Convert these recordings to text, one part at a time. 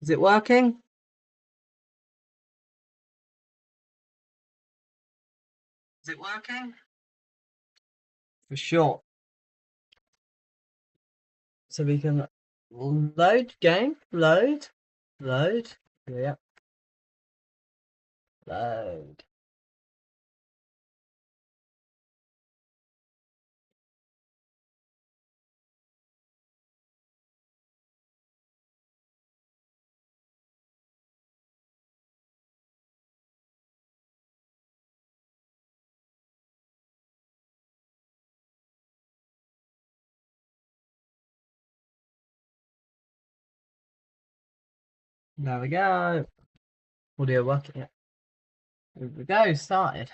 Is it working? Is it working? For sure. So we can load game, load. Yeah, load. There we go. Audio working. Yeah. Here we go. Started.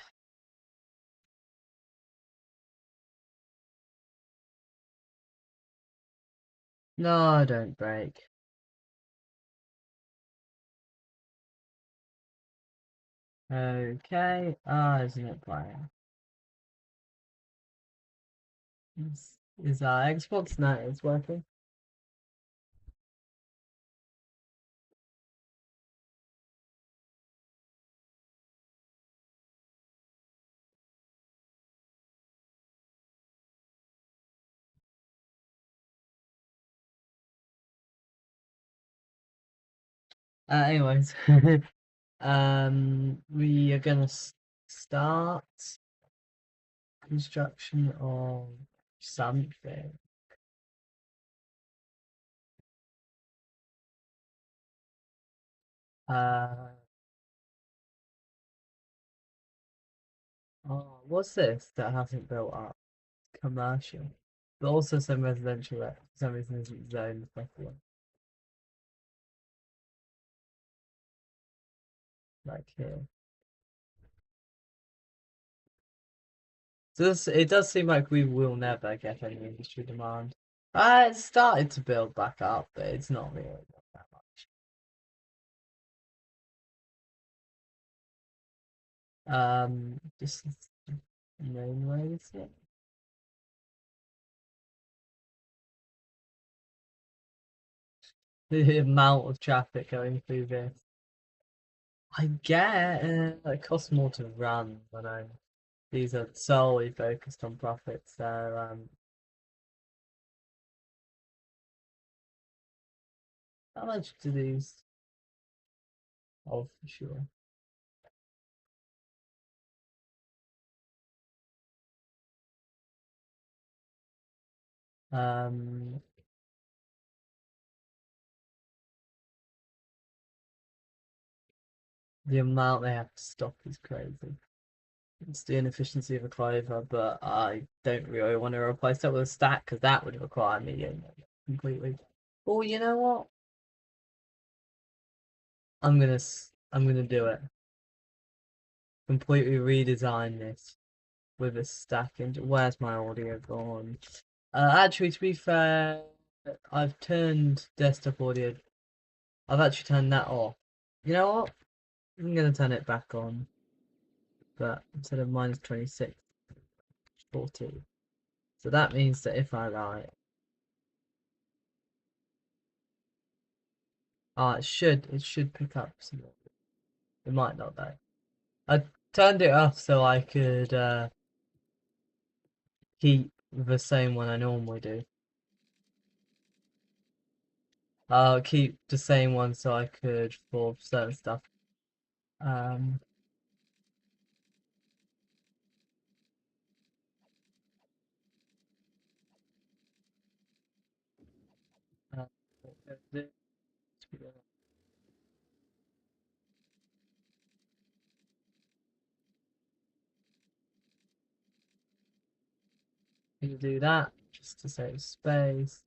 No, don't break. Okay. Ah, isn't it playing? Is our Xbox? No, it's working. Anyways, we are gonna start construction of something. Uh, oh, what's this that hasn't built up? Commercial, but also some residential. For some reason, isn't zoned properly. Like here. So it does seem like we will never get any industry demand. It's started to build back up, but it's not really that much. This is the main way, is it? The amount of traffic going through this. I get it costs more to run when these are solely focused on profit. So how much do these? Oh, for sure. Um, the amount they have to stock is crazy. It's the inefficiency of a clover, but I don't really want to replace that with a stack because that would require me doing it completely. Oh, you know what? I'm gonna do it. Completely redesign this with a stack. And where's my audio gone? Actually, to be fair, I've turned desktop audio. I've actually turned that off. You know what? I'm gonna turn it back on, but instead of minus 26, 40. So that means that if I write, it should pick up some. It might not though. I turned it off so I could keep the same one I normally do. I'll keep the same one so I could for certain stuff. Um, uh, can do that just to save space.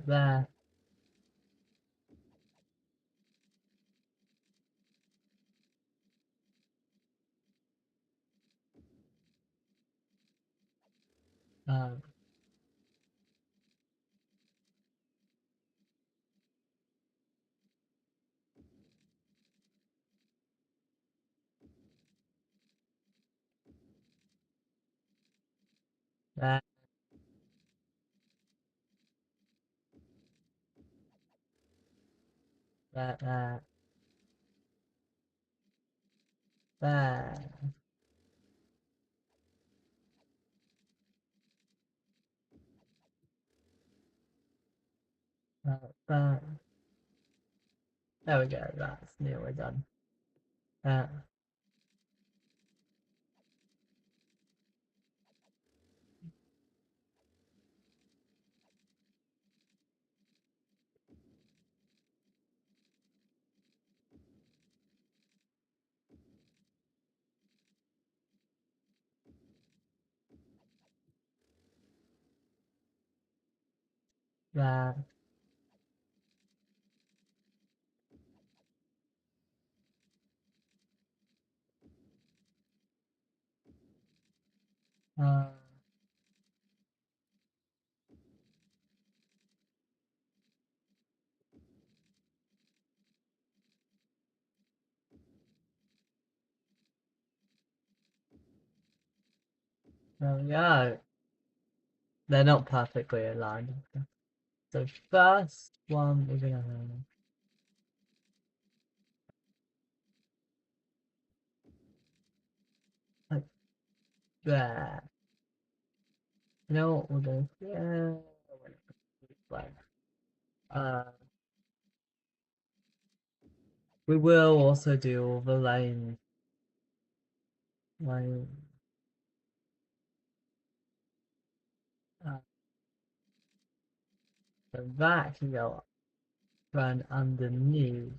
There. Uh, There, there, there, there. There we go. That's nearly done. Uh, there. Uh, there we go. They're not perfectly aligned. So first one we're gonna have like there. You know what we'll do? Yeah. Like, uh, we will also do all the lane. Like, uh, so that can go run underneath.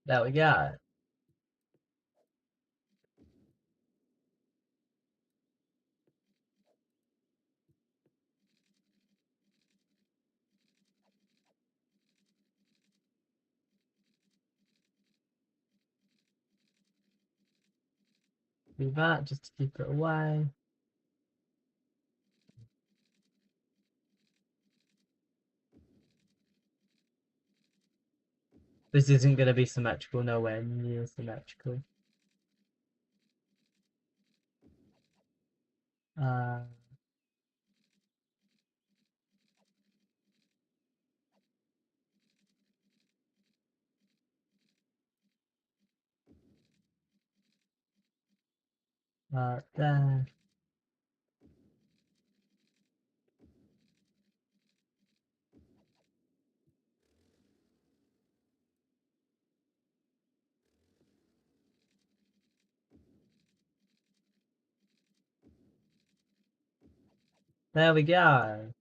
There we go. Do that just to keep it away. This isn't going to be symmetrical, nowhere near symmetrical. Uh, there. There we go.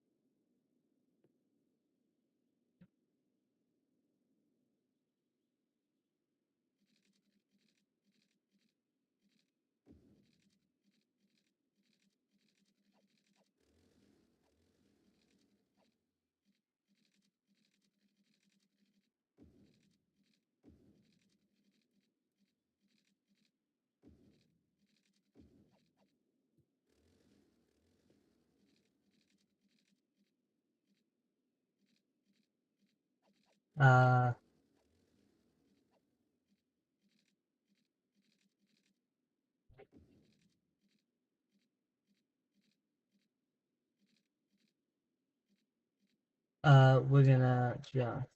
Uh, we're gonna just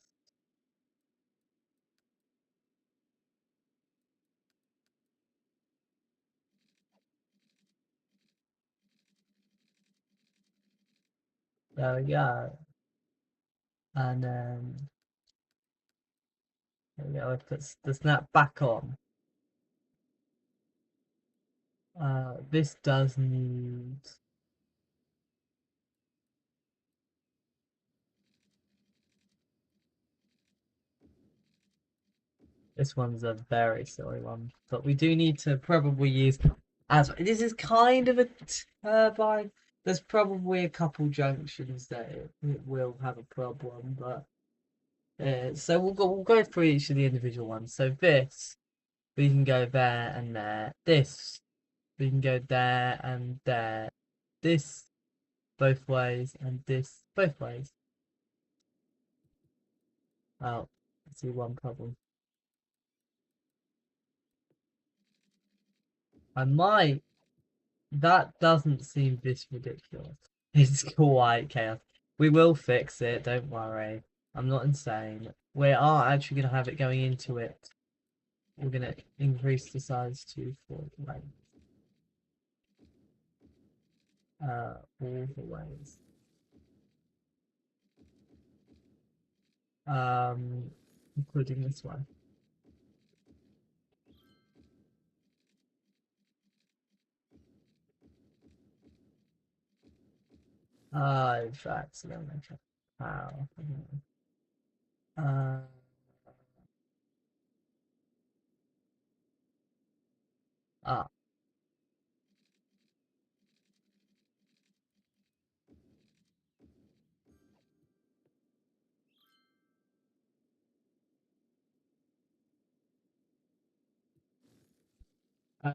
there we go. And then there we go. We put the snap back on. This does need. This one's a very silly one, but we do need to probably use as this is kind of a turbine. There's probably a couple junctions that it will have a problem, but so we'll go through each of the individual ones. So this we can go there and there. This we can go there and there. This both ways and this both ways. Oh, I see one problem. I might. That doesn't seem this ridiculous. It's quite chaos. We will fix it, don't worry. I'm not insane. We are actually going to have it going into it. We're going to increase the size to 4 lanes. All the ways. Including this one. In fact, so then make it how. Uh, ah,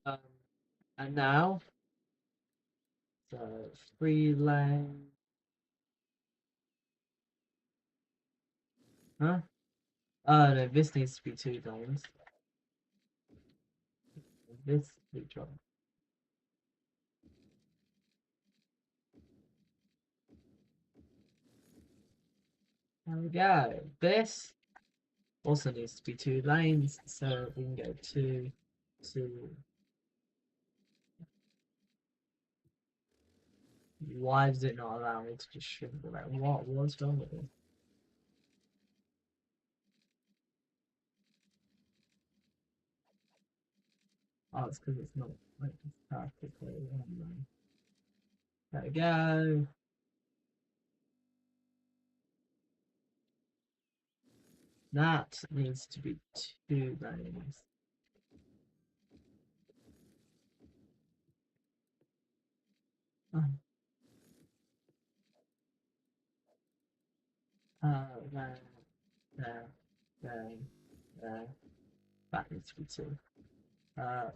um, and now, so 3 lane. Huh? Oh no, this needs to be 2 lanes. This we drop. There we go. This also needs to be 2 lanes, so we can go 2, 2. Why does it not allow me to just shrink the lane? What was wrong with it? Oh, it's because it's not like perfectly one lane. There we go. That needs to be 2 lanes. Oh, there, there, there, there. That needs to be 2. Uh,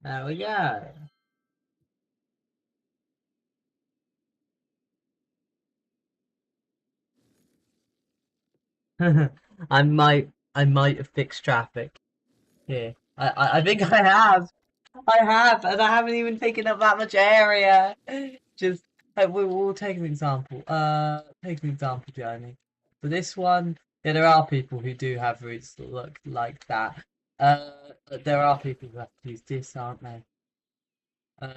there we go. I might have fixed traffic here. I think I have. I have, and I haven't even taken up that much area. Just we'll take an example. Take an example, Jeremy. For this one, yeah, there are people who do have routes that look like that. There are people who have to use this, aren't they?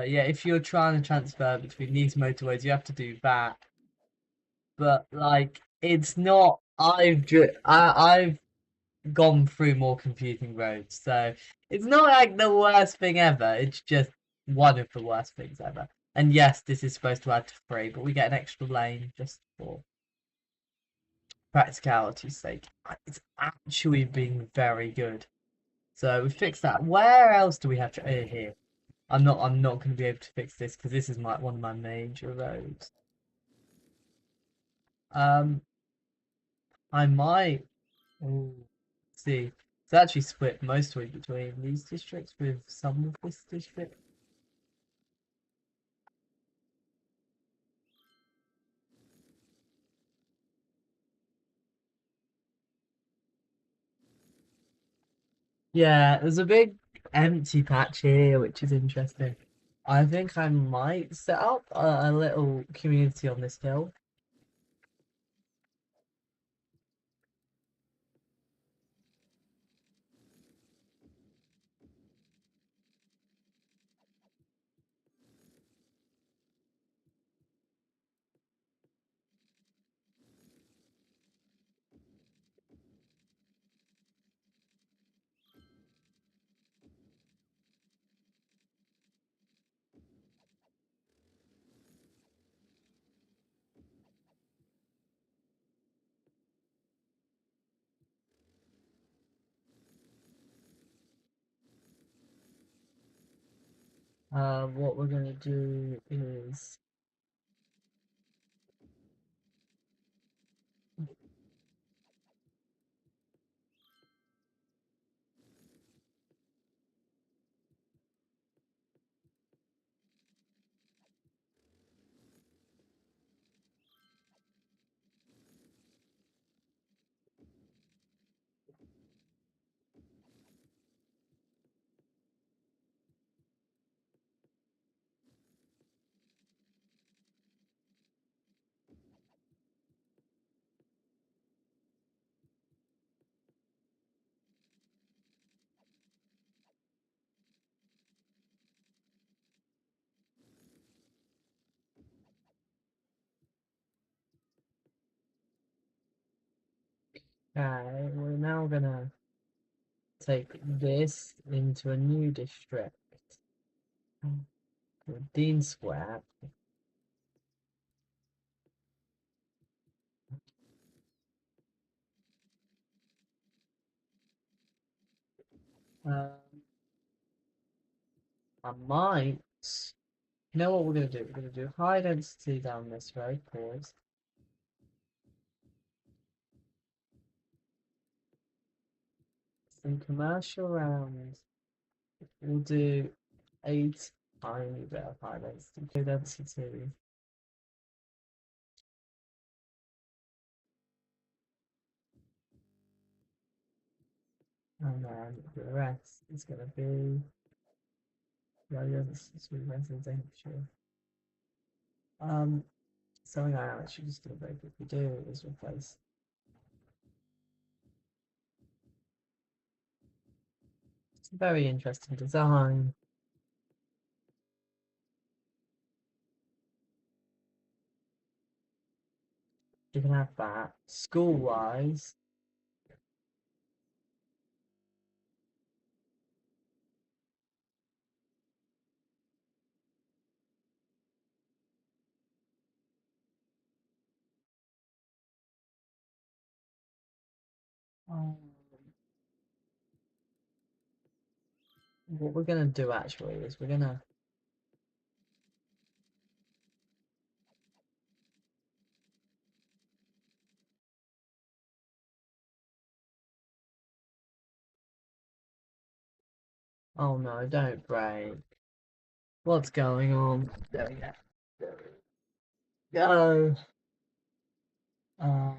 Yeah, if you're trying to transfer between these motorways, you have to do that. But like, it's not. I've gone through more confusing roads, so it's not like the worst thing ever. It's just one of the worst things ever. And yes, this is supposed to add to 3, but we get an extra lane just for practicality's sake. It's actually been very good. So we fixed that. Where else do we have to here? I'm not going to be able to fix this because this is one of my major roads. Um, I might. Ooh, see. It's actually split mostly between these districts with some of this district. Yeah, there's a big empty patch here, which is interesting. I think I might set up a little community on this hill. What we're gonna do is Okay, we're now gonna take this into a new district called Dean Square. Um, I might. You know what we're gonna do? We're gonna do high density down this road, pause. Some commercial rounds. We'll do 8 tiny bit of high density. Low density. And then the rest is gonna be low density residential. Something I actually just gonna very quickly do is replace. It's a very interesting design. You can have that. School wise, um, what we're gonna do actually is we're gonna oh no, don't break. What's going on? There we go. There we go. Um,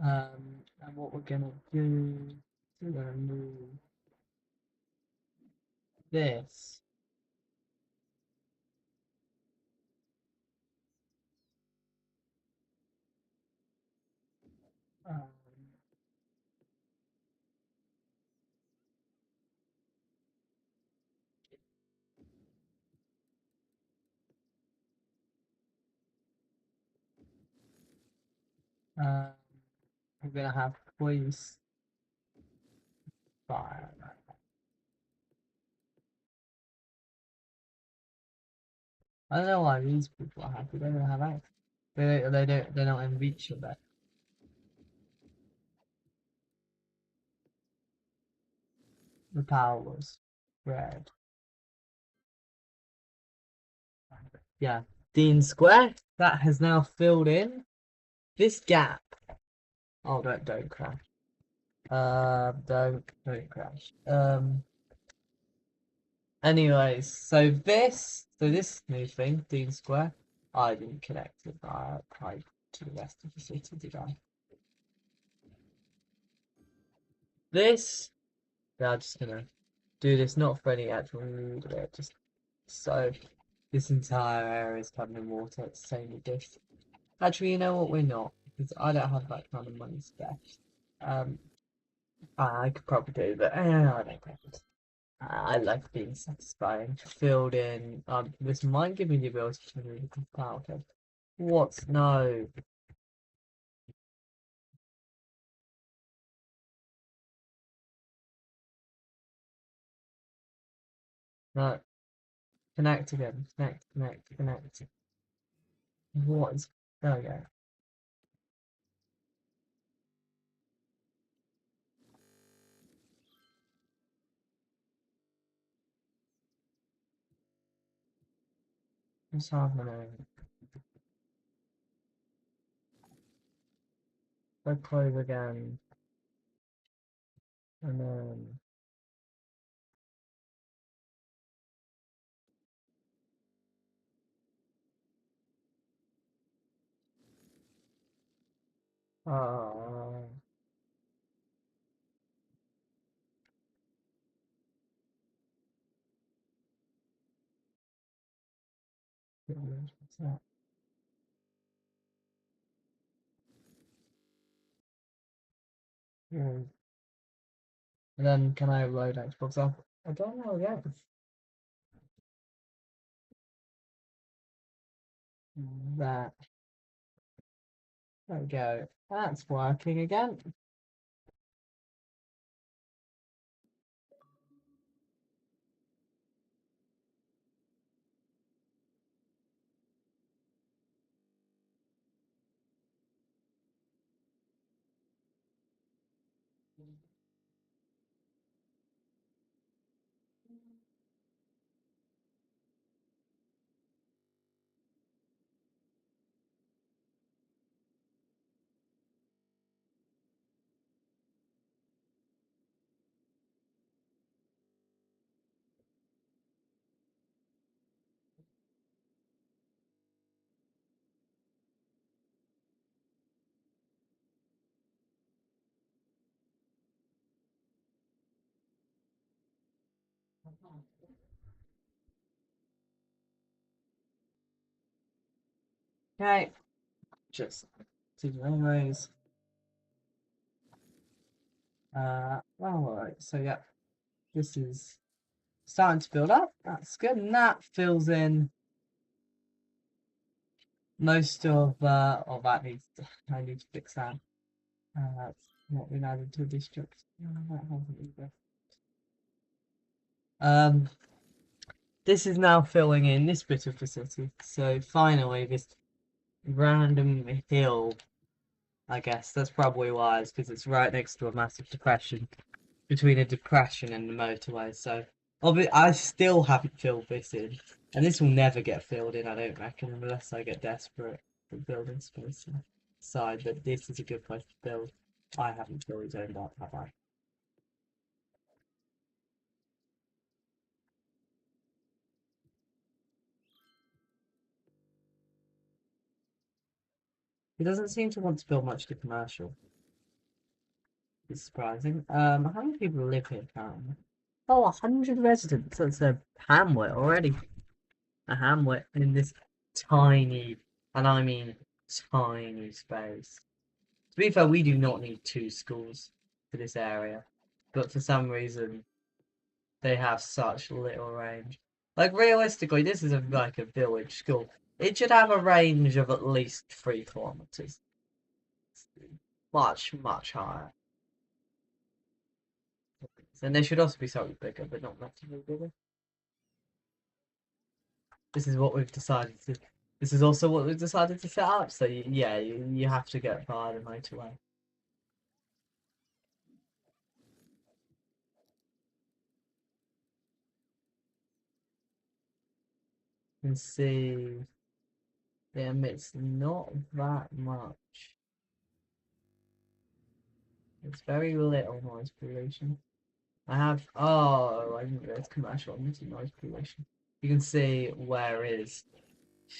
uh, and what we're gonna do, we're gonna move this. Um, um, we're gonna have police fire. I don't know why these people are happy. They don't have access. They're not in reach of it. The power was red. Yeah, Dean Square. That has now filled in this gap. Oh, don't crash. Don't crash. Anyways, so this new thing, Dean Square, I didn't connect it to the rest of the city, did I? This, they're just gonna do this not for any actual need of it, just so this entire area is covered in water. It's the same with this. Actually, you know what? We're not because I don't have that kind of money spare. Um, I could probably do, but I don't think it. I like being satisfying. Filled in. This might give me the ability to move the powder. What? No. No. Connect again. Connect. What is? There we go. What's happening? Go close again. And then. Uh, what's that? Hmm. And then can I load Xbox up? I don't know yet. that. There we go. That's working again. Okay, just do the anyways. Alright, so yeah, this is starting to build up. That's good, and that fills in most of that needs to, I need to fix that. That's not been added to a district. No, that hasn't either. This is now filling in this bit of the city. So finally, this random hill, I guess that's probably why, is because it's right next to a massive depression between a depression and the motorway. So I still haven't filled this in, and this will never get filled in, I don't reckon, unless I get desperate for building space and decide that this is a good place to build. I haven't fully zoned up, have I? He doesn't seem to want to build much to commercial. It's surprising. How many people live here currently? Oh, 100 residents. That's a hamlet already. A hamlet in this tiny, and I mean tiny space. To be fair, we do not need two schools for this area, but for some reason they have such little range. Like realistically, this is like a village school. It should have a range of at least 3 kilometers. Much, much higher. And they should also be slightly bigger, but not massively bigger. This is what we've decided to. This is also what we've decided to set up. So yeah, you have to get via the motorway. You can see it emits not that much. It's very little noise pollution. I have I didn't realize commercial emitting noise pollution. You can see where it is.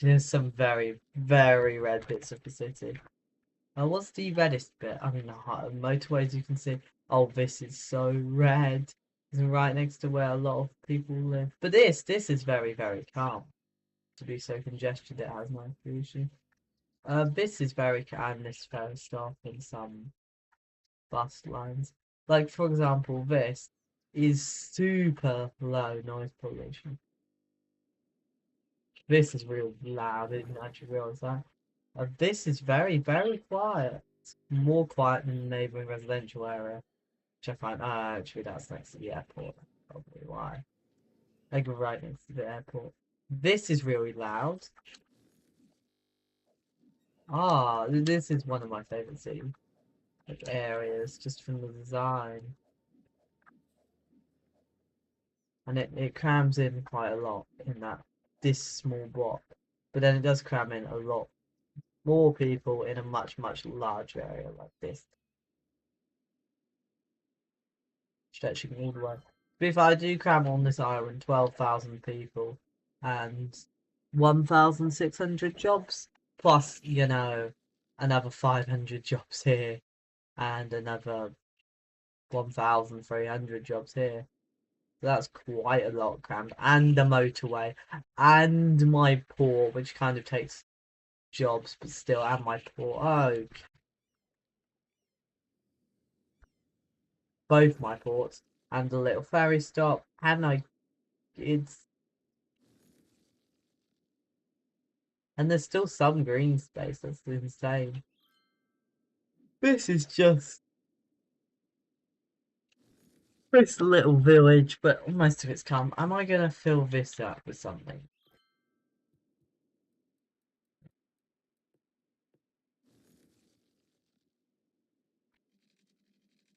There's some very, very red bits of the city. What's the reddest bit? I mean, the motorways you can see. Oh, this is so red. It's right next to where a lot of people live. But this is very, very calm. To be so congested, it has no pollution. This is very, and this fair stuff in some bus lines. Like, for example, this is super low noise pollution. This is real loud. I didn't actually realize that. This is very, very quiet. It's more quiet than the neighbouring residential area, which I find. Actually, that's next to the airport. Probably why. Like right next to the airport. This is really loud. This is one of my favourite city like areas, just from the design, and it crams in quite a lot in that this small block, but then it does cram in a lot more people in a much much larger area like this. Stretching all the way. But if I do cram on this island 12,000 people and 1,600 jobs, plus, another 500 jobs here and another 1,300 jobs here. So that's quite a lot crammed. And the motorway and my port, which kind of takes jobs, but still, and my port. Oh, both my ports and a little ferry stop. And it's And there's still some green space. That's insane. This is just this little village, but most of it's come. Am I gonna fill this up with something?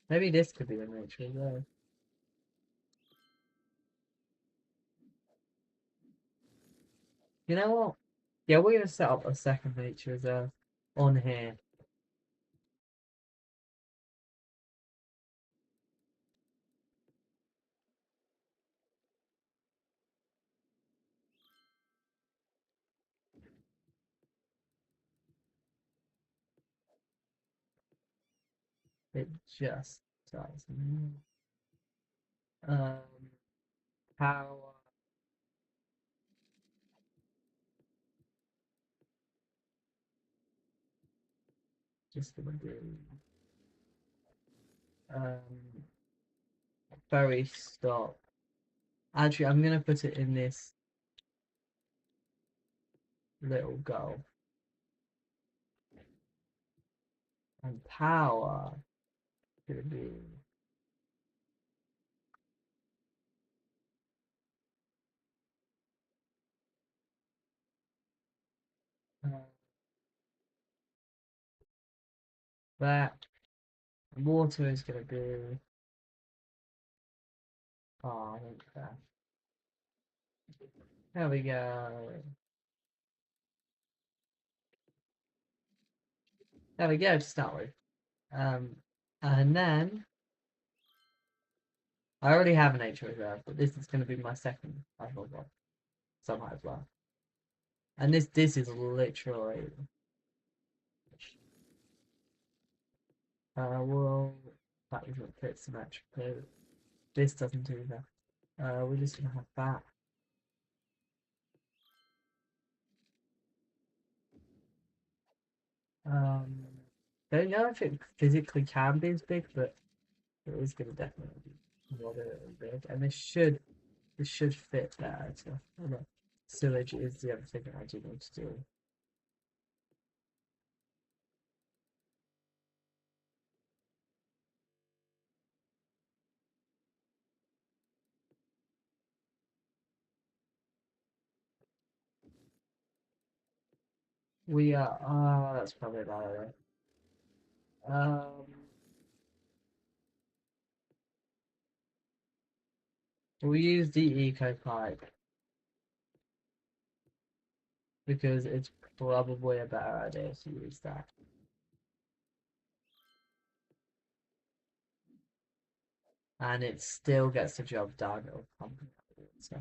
Maybe this could be the nature reserve. You know what? Yeah, we're gonna set up a second nature reserve on here. It just does. Um, how just gonna do um ferry stop. Actually, I'm gonna put it in this little goal. And power could be uh, that. Water is gonna be. Oh, I think that. There we go. There we go to start with. Um, and then I already have an nature reserve, but this is going to be my second level one somehow as well. And this is literally well that doesn't fit symmetrically. This doesn't do that. We're just gonna have that. Um, don't know if it physically can be as big, but it is gonna definitely be moderately big. And this should fit better. So, okay. Sewage is the other thing that I do need to do. We are. That's probably about it. Um, we'll use the eco pipe because it's probably a better idea to use that. And it still gets the job done. It'll pump it. So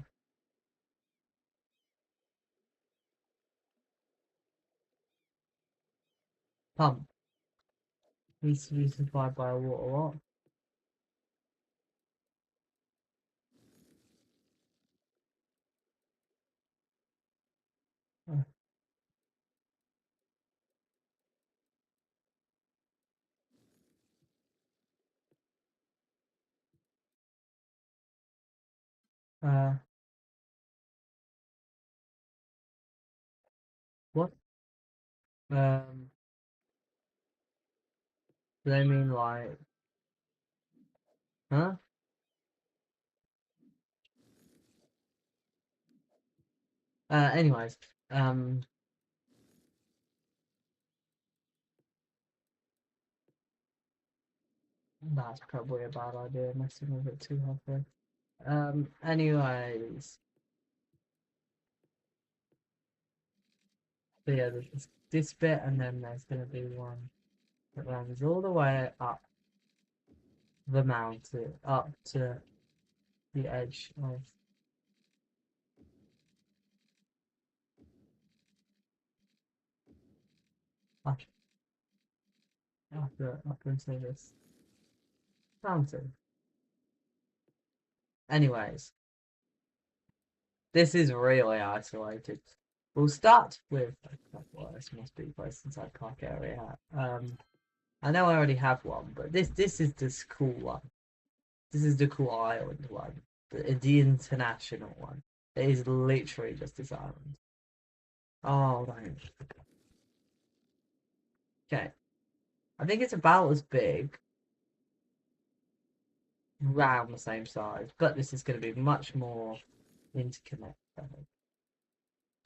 pump needs to be supplied by a water what? Uh, what? Um, do they mean like, huh? Anyways, that's probably a bad idea, messing with it too heavily. Anyways, so yeah, there's this bit, and then there's gonna be one that runs all the way up the mountain, up to the edge of. After into this mountain. Anyways, this is really isolated. We'll start with well, this must be close inside park area. I know I already have one, but this is this cool one. This is the cool island one, the international one. It is literally just this island. Oh, right. Okay. I think it's about as big, around the same size, but this is going to be much more interconnected.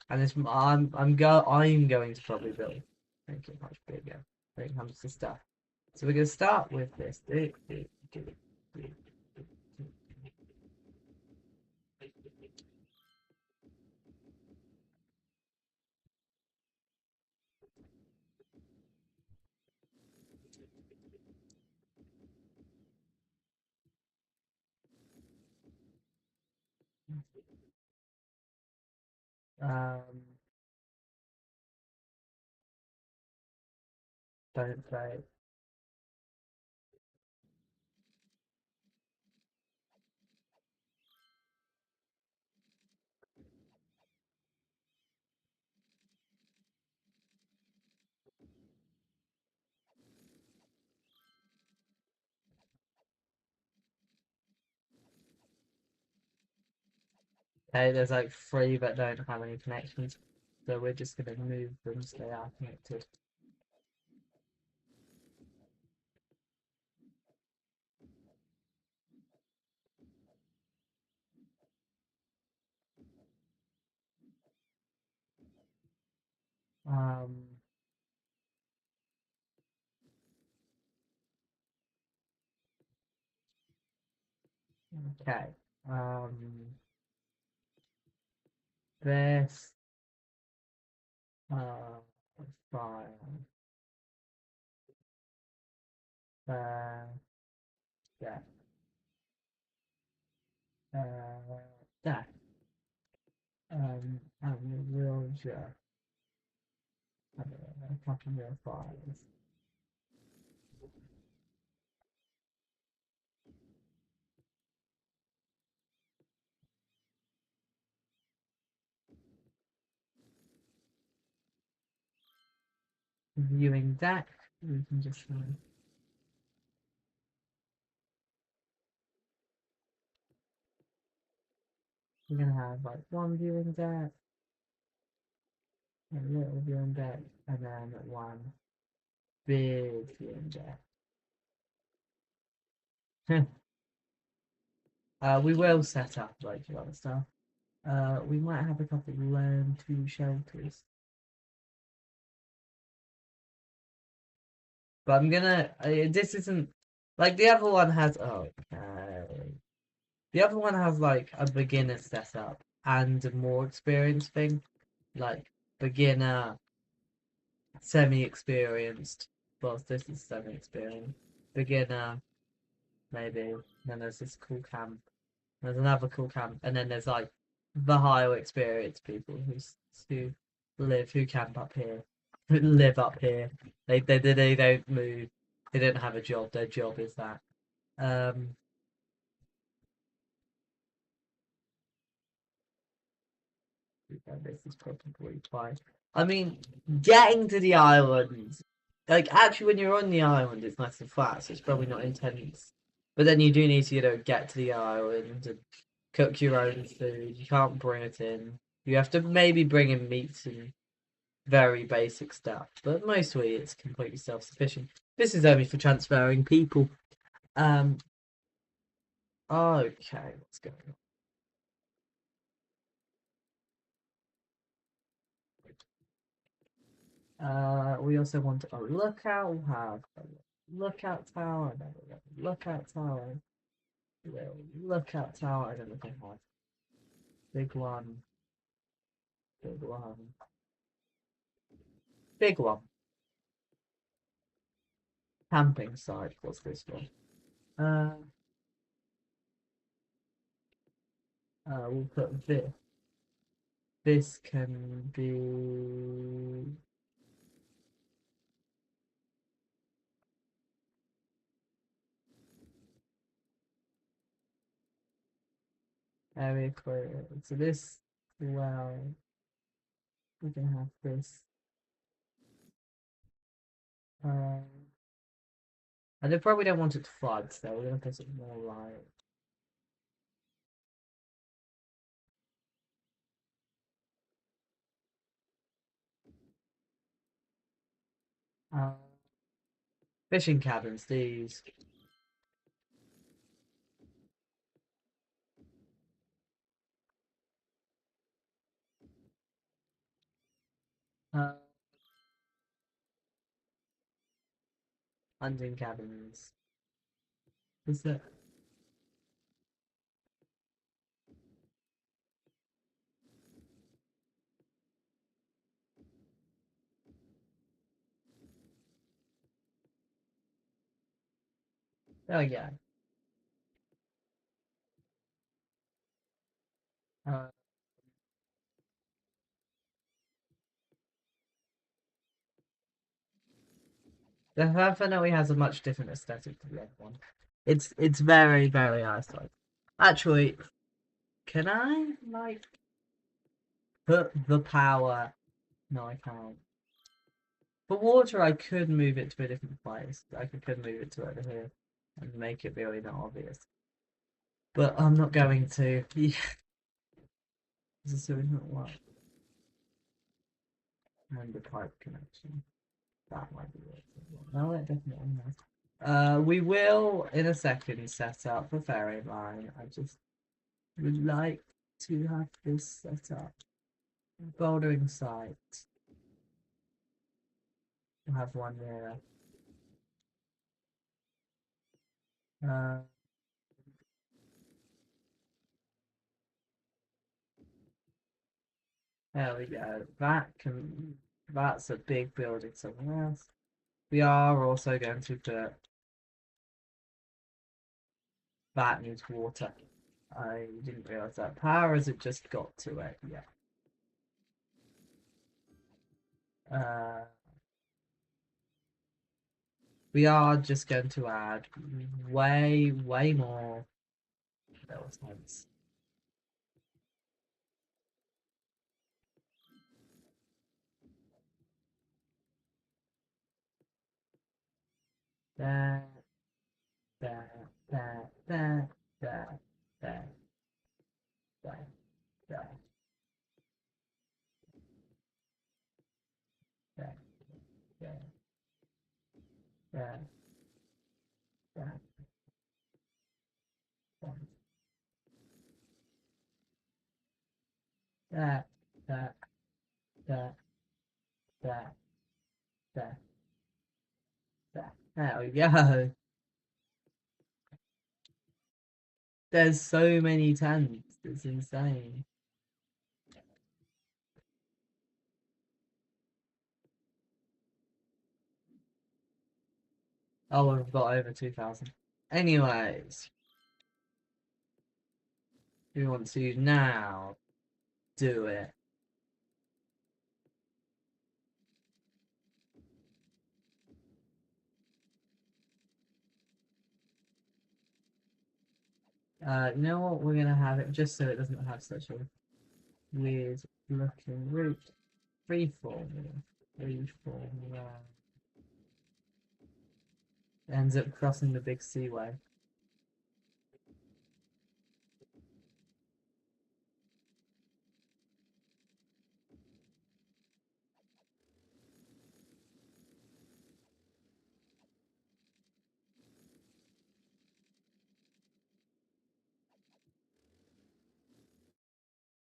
And this, I'm going to probably build, make it much bigger when it comes to stuff. So we're going to start with this. Um, don't say. Okay, there's like three that don't have any connections, so we're just going to move them so they are connected. Um, okay. Um, this uh, file. Yeah. That. And we'll just have a couple more files. Viewing that, we can just we're gonna have like one viewing deck, a little viewing deck, and then one big viewing deck. We will set up like a lot of stuff. We might have a couple of learn to shelters, but I'm gonna. This isn't like the other one has. Oh, okay. The other one has like a beginner setup and a more experienced thing, like beginner, semi-experienced. Well, this is semi-experienced. Beginner, maybe. Then there's this cool camp. There's another cool camp, and then there's like the higher experienced people who who camp up here, who live up here. They don't move. They don't have a job. Their job is that. Um, this is probably fine. I mean, getting to the island, like actually, when you're on the island, it's nice and flat, so it's probably not intense. But then you do need to, get to the island and cook your own food. You can't bring it in. You have to maybe bring in meat and very basic stuff, but mostly it's completely self-sufficient. This is only for transferring people. Um, okay, let's go. We also want a lookout. We'll have a lookout tower, and then we have a lookout tower, lookout tower, and then we can have big one, big one, big one. Camping site. What's this one? We'll put this. This can be area clear. So this, well, we can have this. Um, and they probably don't want it to flood, so we're gonna put it more like Uh, fishing cabins, these. Uh, hunting cabins. Is that? Oh yeah. Uh, the definitely has a much different aesthetic to the other one. It's very very eyesore. Actually, can I like put the power? No, I can't. For water, I could move it to a different place. I could move it to over here and make it really not obvious. But I'm not going to. Yeah, this is really not what. And the pipe connection. That might be it. No, it definitely has. We will in a second set up the ferry line. I just would like to have this set up. Bouldering site. We'll have one there. Uh, there we go. That's a big building somewhere else. We are also going to put that needs water. I didn't realize that. Power as it just got to it. Yeah. Uh, we are just going to add way more elements. There, there, there, there, there, there, there, there, there, there, there, there, there, there, there, there, there, there. There we go. There's so many tents. It's insane. Oh, we've got over 2,000. Anyways, we want to now do it. You know what? We're gonna have it just so it doesn't have such a weird looking route. Freeform. Freeform. Ends up crossing the big seaway.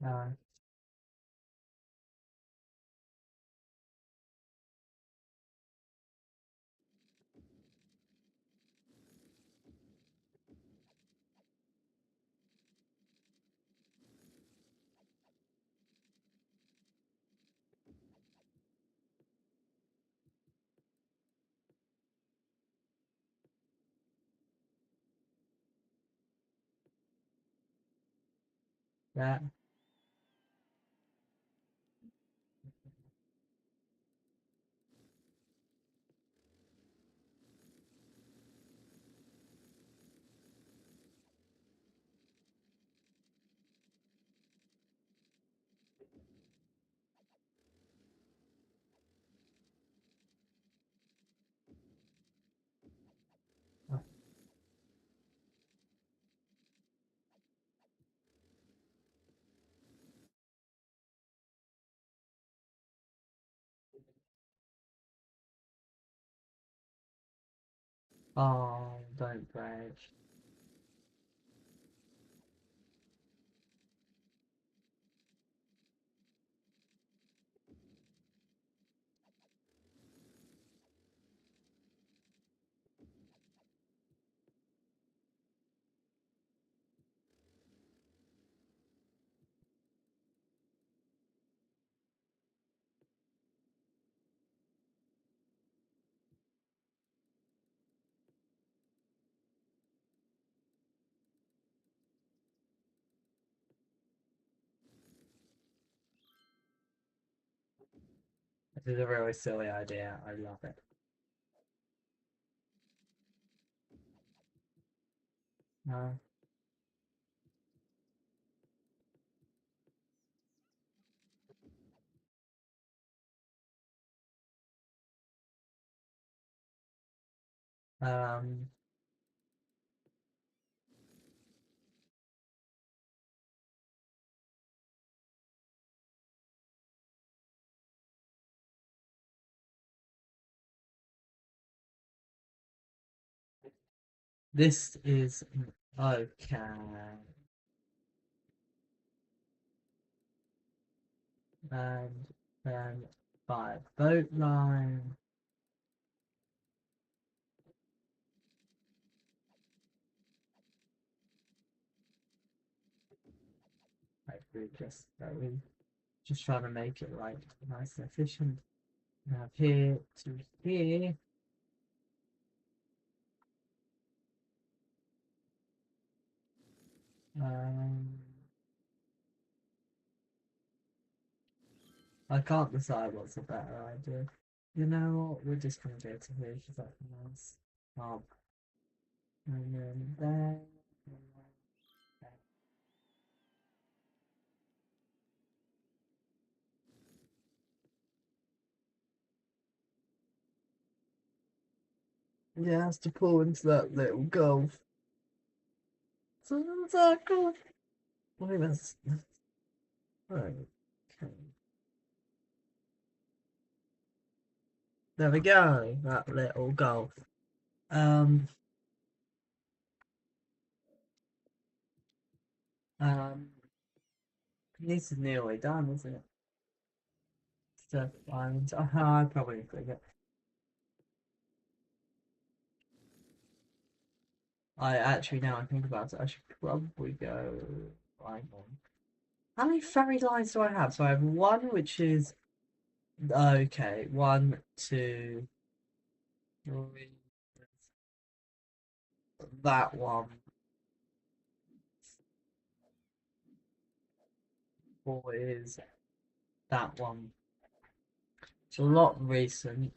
Uh, that. Oh, don't break. This is a really silly idea. I love it. No. Um, this is okay. And then 5. Boat line. Like we just trying to make it like nice and efficient. Now here to here. Um, I can't decide what's a better idea. You know what? We're just gonna go to here because that's nice. And then there. Yeah, has to pull into that little gulf. Circle. I think that's right. Okay. There we go. That little gulf. Um. Um. This is nearly done, isn't it? Stuff islands. I probably forget. I actually, now I think about it, I should probably go like one. How many ferry lines do I have? So I have one, which is okay. One, two, three. That one. Four is that one. It's a lot recent.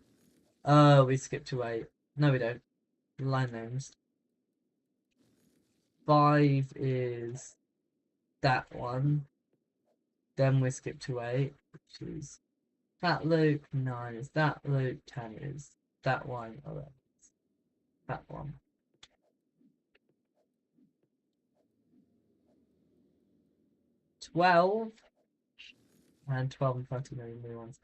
Oh, we skipped to 8. No, we don't. Line names. 5 is that one. Then we skip to 8, which is that loop. 9 is that loop. 10 is that one. Oh, that one. 12 and 12 and 13 are the new ones.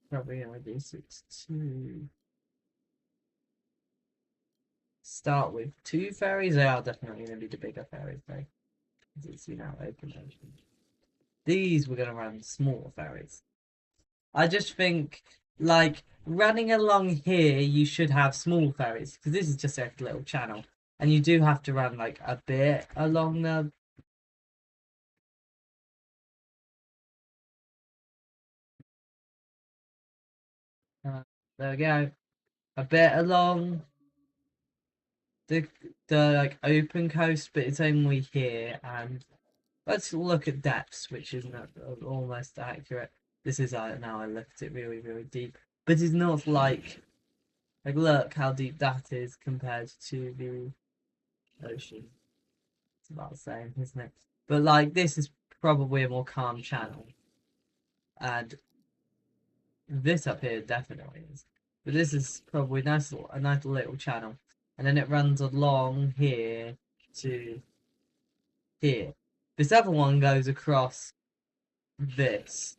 Probably gonna do 62. Start with 2 ferries. They are definitely gonna be the bigger ferries though. Because it's, open ocean. These we're gonna run small ferries. I just think, like, running along here, you should have small ferries because this is just a little channel, and you do have to run like a bit along the. Uh, there we go, a bit along the like open coast, but it's only here. And let's look at depths, which is not almost accurate. This is now I looked at it really really deep, but it's not like look how deep that is compared to the ocean. It's about the same, isn't it? But like this is probably a more calm channel, and this up here definitely is. But this is probably a nice little channel, and then it runs along here to here. This other one goes across this,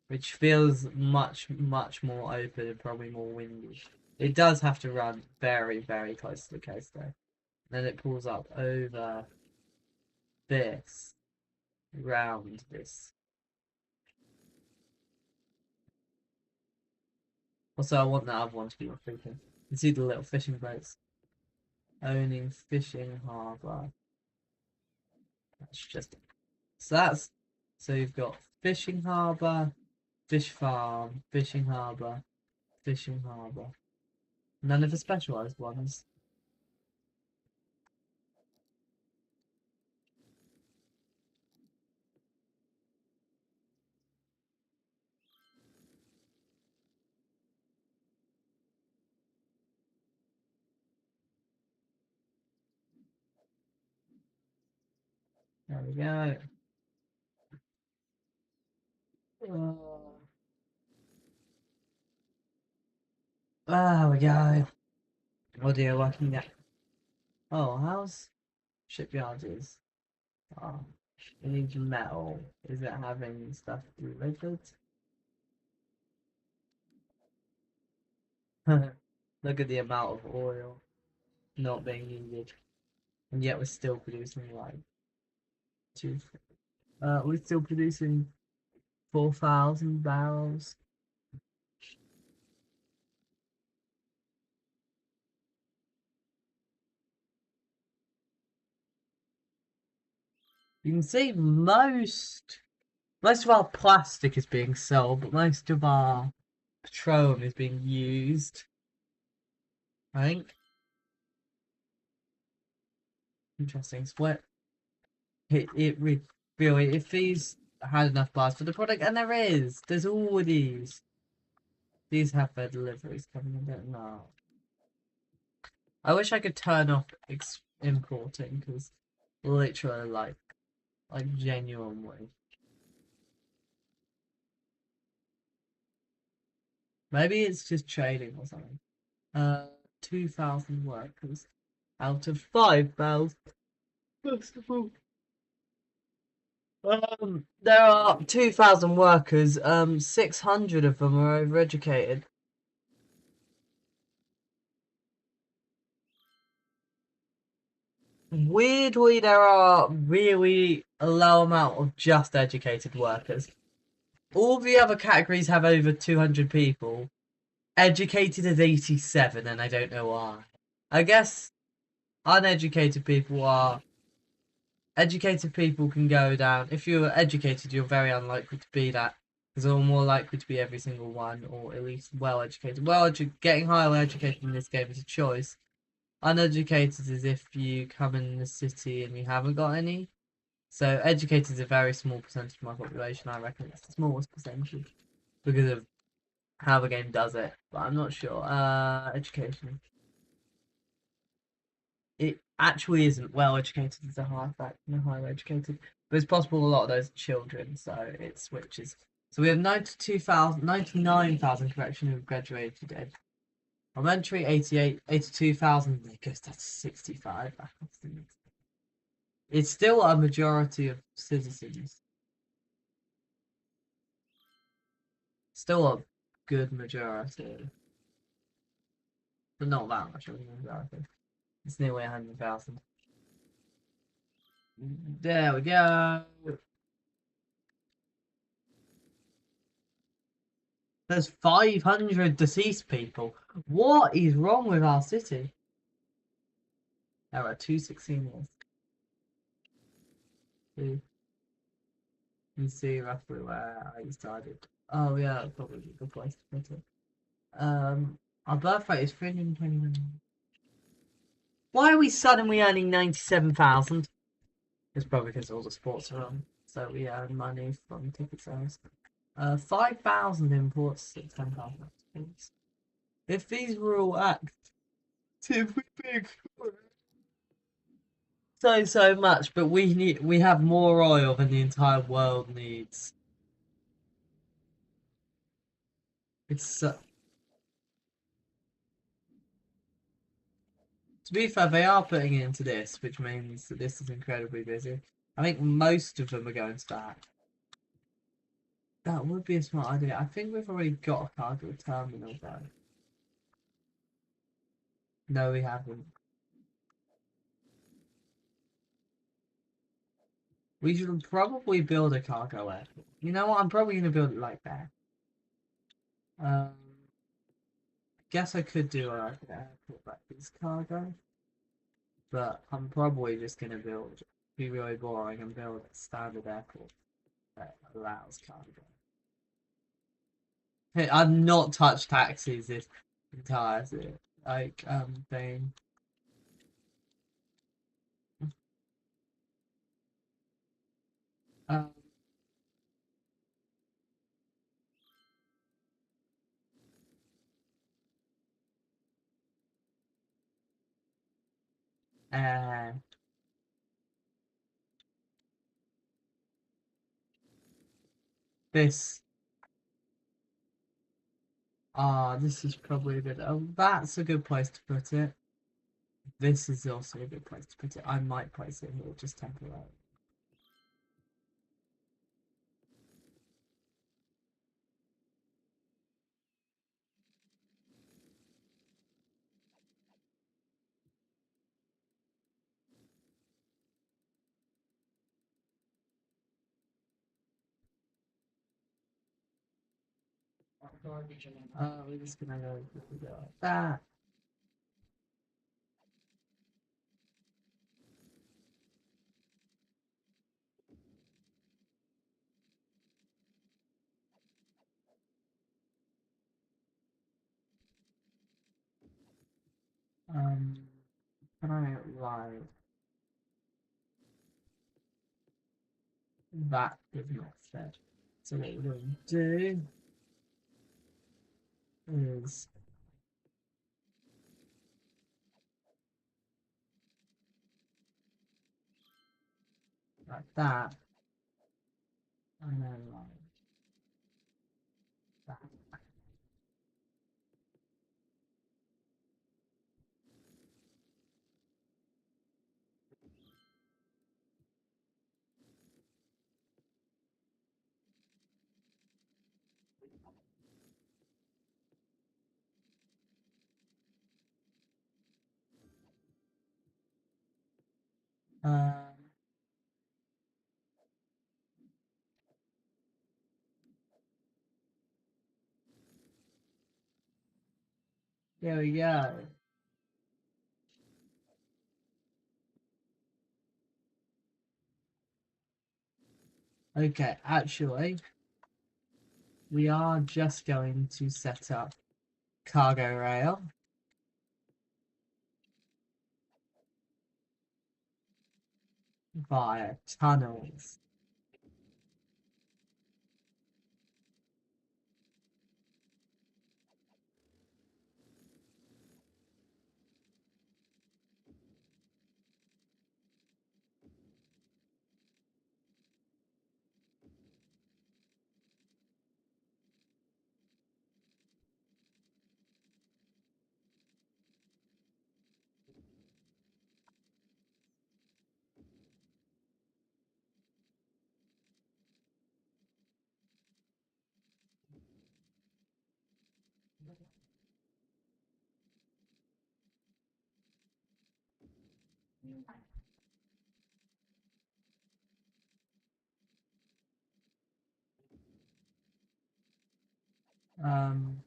which feels much, much more open and probably more windy. It does have to run very, very close to the coast though. Then it pulls up over this, round this. Also, I want that other one to be more frequent. You can see the little fishing boats. Owning fishing harbour. That's just so you've got fishing harbour, fish farm, fishing harbour, fishing harbour. None of the specialised ones. There we go. There we go. What are you looking at? Oh, how's shipyard is? Oh, it needs metal. Is it having stuff delivered? Look at the amount of oil not being needed, and yet we're still producing like two. We're still producing 4,000 barrels. You can see most of our plastic is being sold, but most of our petroleum is being used. I think. Interesting. Split. It really, if these had enough bars for the product, and there is, there's all of these. These have their deliveries coming. I don't know. I wish I could turn off importing because literally, like genuinely. Maybe it's just trading or something. 2,000 workers out of 5,000. First of all, there are 2,000 workers. 600 of them are overeducated. Weirdly, there are really a low amount of just educated workers. All the other categories have over 200 people. Educated is 87, and I don't know why. I guess uneducated people are. Educated people can go down. If you're educated, you're very unlikely to be that. Because you're more likely to be every single one, or at least well educated. Getting highly educated in this game is a choice. Uneducated is if you come in the city and you haven't got any. So educated is a very small percentage of my population. I reckon it's the smallest percentage because of how the game does it. But I'm not sure. Education. It actually isn't well educated as a high fact, no highly educated. But it's possible a lot of those are children, so it switches. So we have 92,000, 99,000 correction who have graduated ed. Elementary 88, 82,000. I guess that's 65. It's still a majority of citizens. Still a good majority. But not that much of a majority. It's nearly 100,000. There we go. There's 500 deceased people. What is wrong with our city? There are 216 years. You can see roughly where I started. Oh yeah, that's probably a good place to put it. Our birth rate is 329. Why are we suddenly earning 97,000? It's probably because all the sports are on. So we earn money from ticket sales. 5,000 imports, 10,000 exports. If these were all actively big, so much, but we have more oil than the entire world needs. It's To be fair, they are putting it into this, which means that this is incredibly busy. I think most of them are going to that. That would be a smart idea. I think we've already got a cargo terminal though. No, we haven't. We should probably build a cargo airport. You know what? I'm probably going to build it like that. Um, guess I could do like an airport like this cargo, but I'm probably just going to be really boring and build a standard airport that allows cargo. Hey, I've not touched taxis this entire thing. Um, uh, this. This is probably a good. Oh, that's a good place to put it. This is also a good place to put it. I might place it here just temporarily. We're just gonna go like that. Um, can I lie? That is not fit. So what we're going to do is like that, and then like that. Um, there we go. Okay, actually, we are just going to set up cargo rail via tunnels. Um,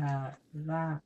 That.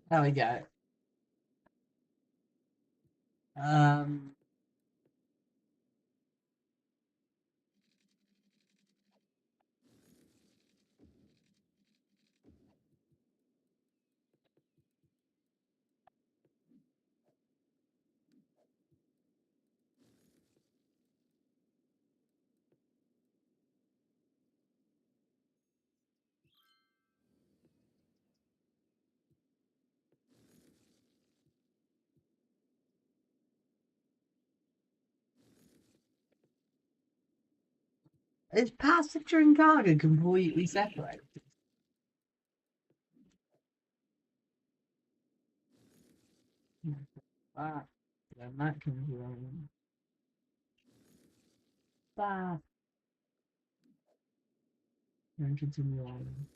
There we go. Um, is passenger and cargo completely separate? Ah, then that can be on. That then continue on.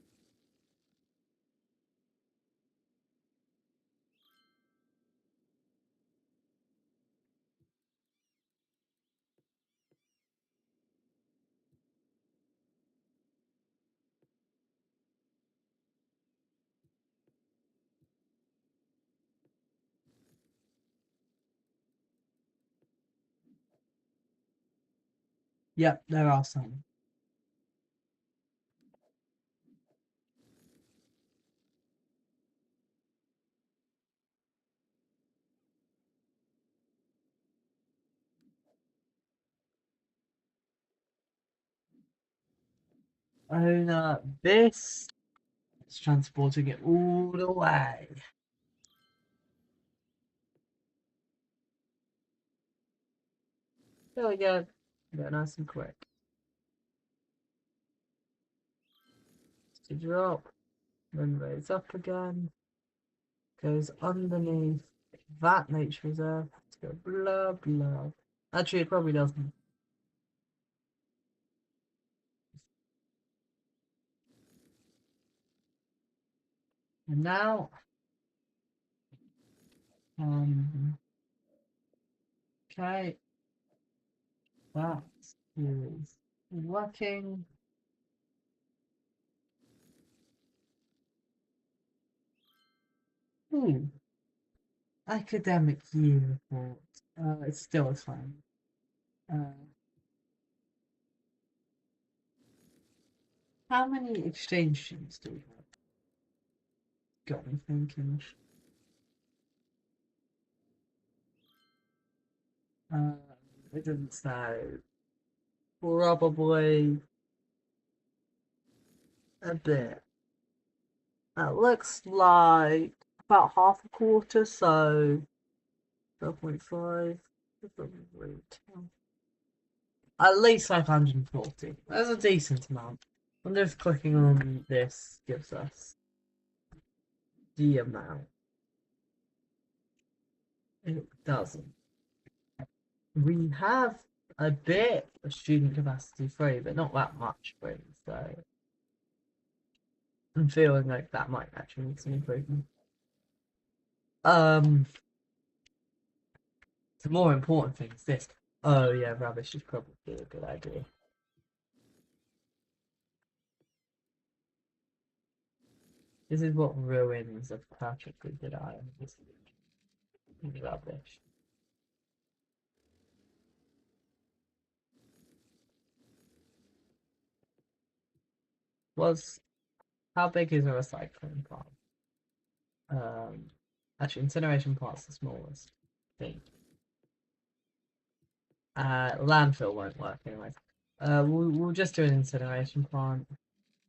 Yep, there are some. Oh no, this is transporting it all the way. There we go. Go nice and quick. To drop, then raise up again. Goes underneath that nature reserve. To go blah blah. Actually, it probably doesn't. And now, okay, that is working. Ooh, academic year report. It's still fine. Uh, how many exchange students do we have? Got me thinking. Uh, it doesn't say. Probably a bit. It looks like about half a quarter, so 12.5, at least 540. That's a decent amount. I wonder if clicking on this gives us the amount. It doesn't. We have a bit of student capacity free, but not that much free, so I'm feeling like that might actually need some improvement. Um, the more important thing is this. Oh yeah, rubbish is probably a good idea. This is what ruins a perfectly good iron. This is rubbish. Was how big is a recycling plant? Um, actually, incineration plant's the smallest thing. Landfill won't work anyway. We'll just do an incineration plant,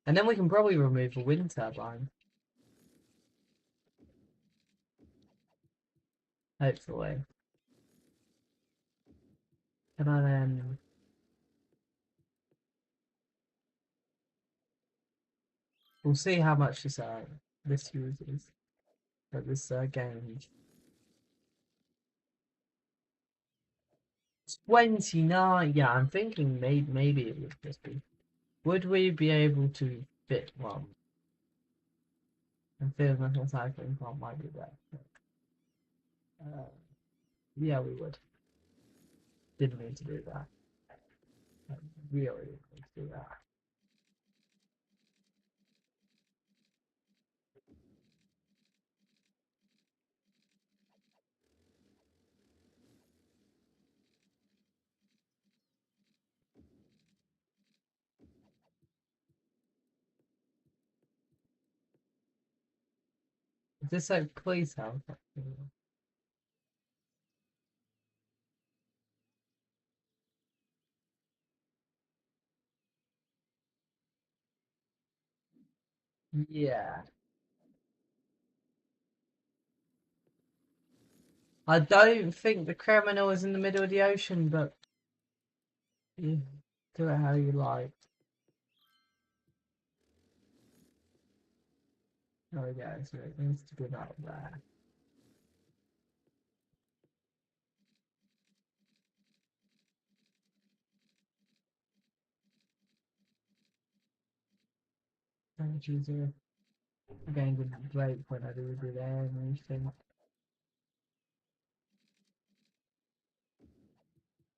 and then we can probably remove the wind turbine. Hopefully. Can I then? We'll see how much this uses. But this game. 29. Yeah, I'm thinking maybe it would just be. Would we be able to fit one? And feels like a cycling plant might be there. Uh, yeah, we would. Didn't mean to do that. I really didn't mean to do that. Is this like police house? Yeah. I don't think the criminal is in the middle of the ocean, but you do it how you like. There we go, so it needs to be about there. Don't choose a game with break when I do there and anything.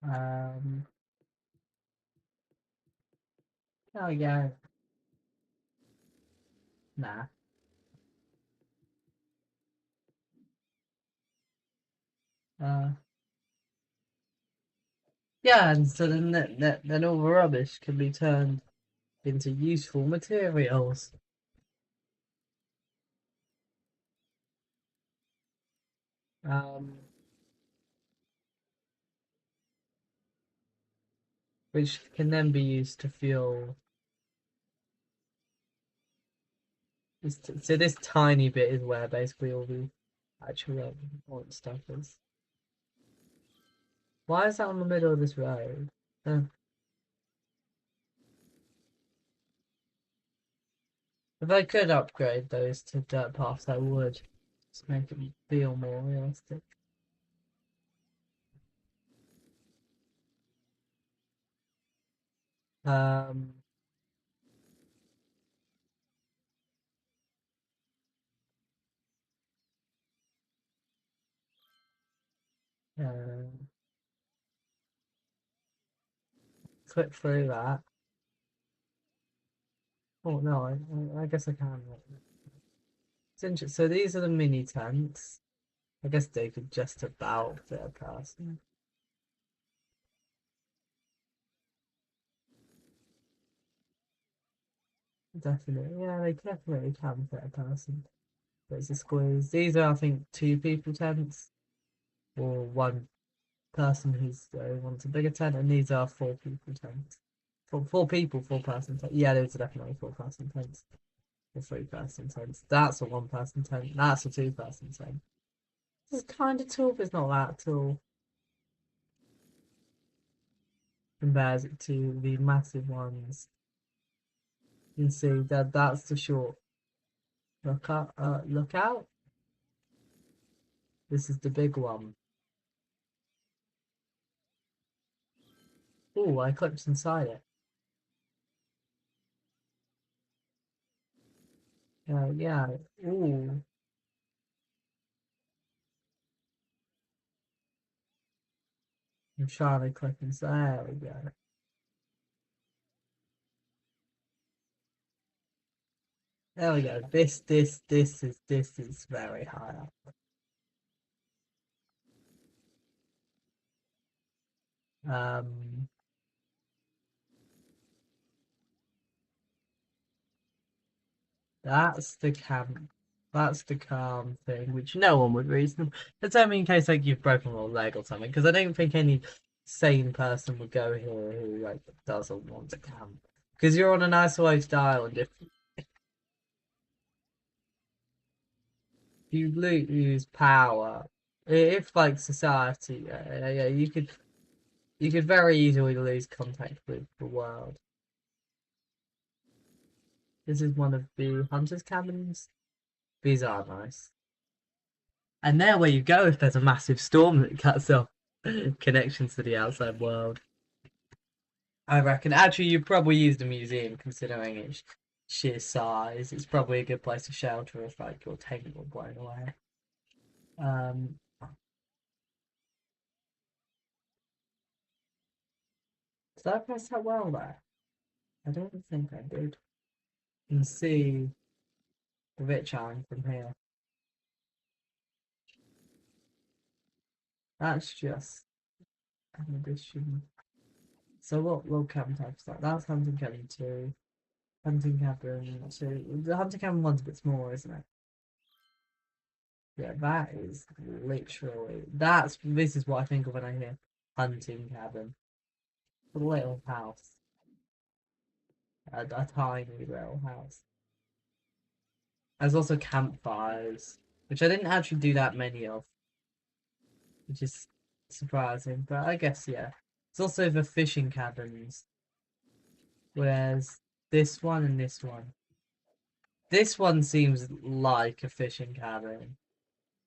Um, oh yeah, nah. Uh, yeah, and so then all the rubbish can be turned into useful materials. Um, which can then be used to fuel. So this tiny bit is where basically all the actual important stuff is. Why is that on the middle of this road? If I could upgrade those to dirt paths, I would. Just make it feel more realistic. Um, uh, click through that. Oh no, I guess I can. It's interesting. So these are the mini tents. I guess they could just about fit a person. Definitely, yeah, they definitely can fit a person. There's a squeeze. These are, I think, two people tents, or one person who's wants a bigger tent, and these are four people tents. Four people, 4 person tent. Yeah, those are definitely 4 person tents. Or 3 person tents. That's a 1 person tent. That's a 2 person tent. It's kind of tall, but it's not that tall. Compares it to the massive ones. You can see that that's the short lookout. Lookout. This is the big one. Oh, I clipped inside it. Yeah. Oh, I'm trying to clip inside. There we go. There we go. This is very high up. Um, that's the camp. That's the calm thing, which no one would reason. It's only in case like you've broken a leg or something, because I don't think any. sane person would go here who like doesn't want to camp because you're on an isolated island. If you lose power, if like society, yeah, you could very easily lose contact with the world. This is one of the hunters' cabins. These are nice. And there where you go if there's a massive storm that cuts off connections to the outside world. I reckon. Actually, you probably use the museum considering its sheer size. It's probably a good place to shelter if like your tent got blown away. Um, did I press that well there? I don't think I did. You can see the rich island from here. That's just an addition. So what cabin types that? That's hunting cabin 2. Hunting cabin 2. The hunting cabin one's a bit smaller, isn't it? Yeah, that is literally this is what I think of when I hear hunting cabin. A little house. A tiny little house. There's also campfires, which I didn't actually do that many of, which is surprising, but I guess yeah. It's also the fishing cabins, whereas this one and this one. This one seems like a fishing cabin,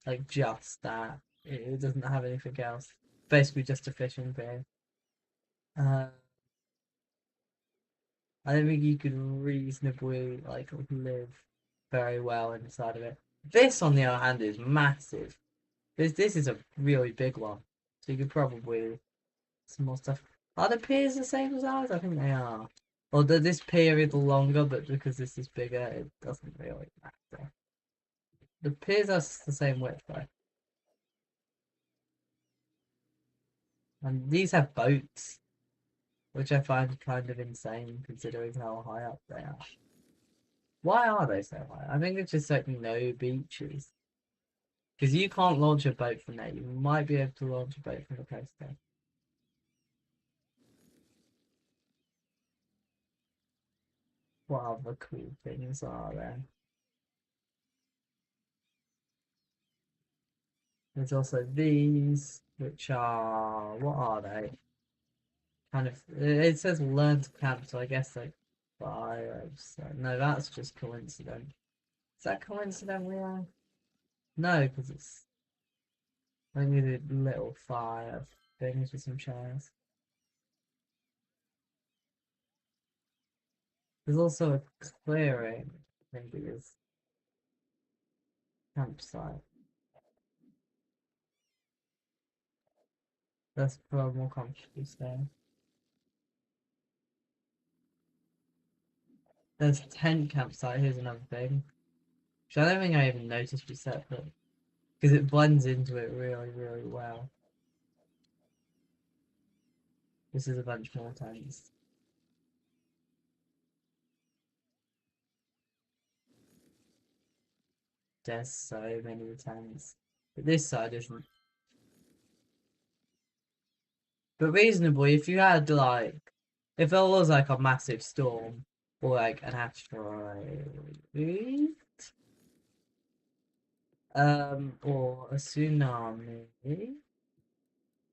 like just that. It doesn't have anything else. Basically, just a fishing pier. Uh, I don't think you could reasonably like live very well inside of it. This, on the other hand, is massive. This is a really big one, so you could probably some more stuff. Are the piers the same as ours? I think they are. Or this pier is longer, but because this is bigger, it doesn't really matter. The piers are the same width though, and these have boats, which I find kind of insane considering how high up they are. Why are they so high? I think it's just like no beaches. Because you can't launch a boat from there. You might be able to launch a boat from the coast there. What other cool things are there? There's also these, which are what are they? Kind of. It says learn to camp, so I guess like fires. No, that's just coincident. Is that coincidental? Yeah. No, because it's only the little fire things with some chairs. There's also a clearing. I think it is campsite. That's probably more comfortable staying. There's a tent campsite. Here's another thing, which I don't think I even noticed was separate because it blends into it really, really well. This is a bunch more tents. There's so many tents, but this side isn't. But reasonably, if you had like, if there was like a massive storm or like an asteroid, or a tsunami,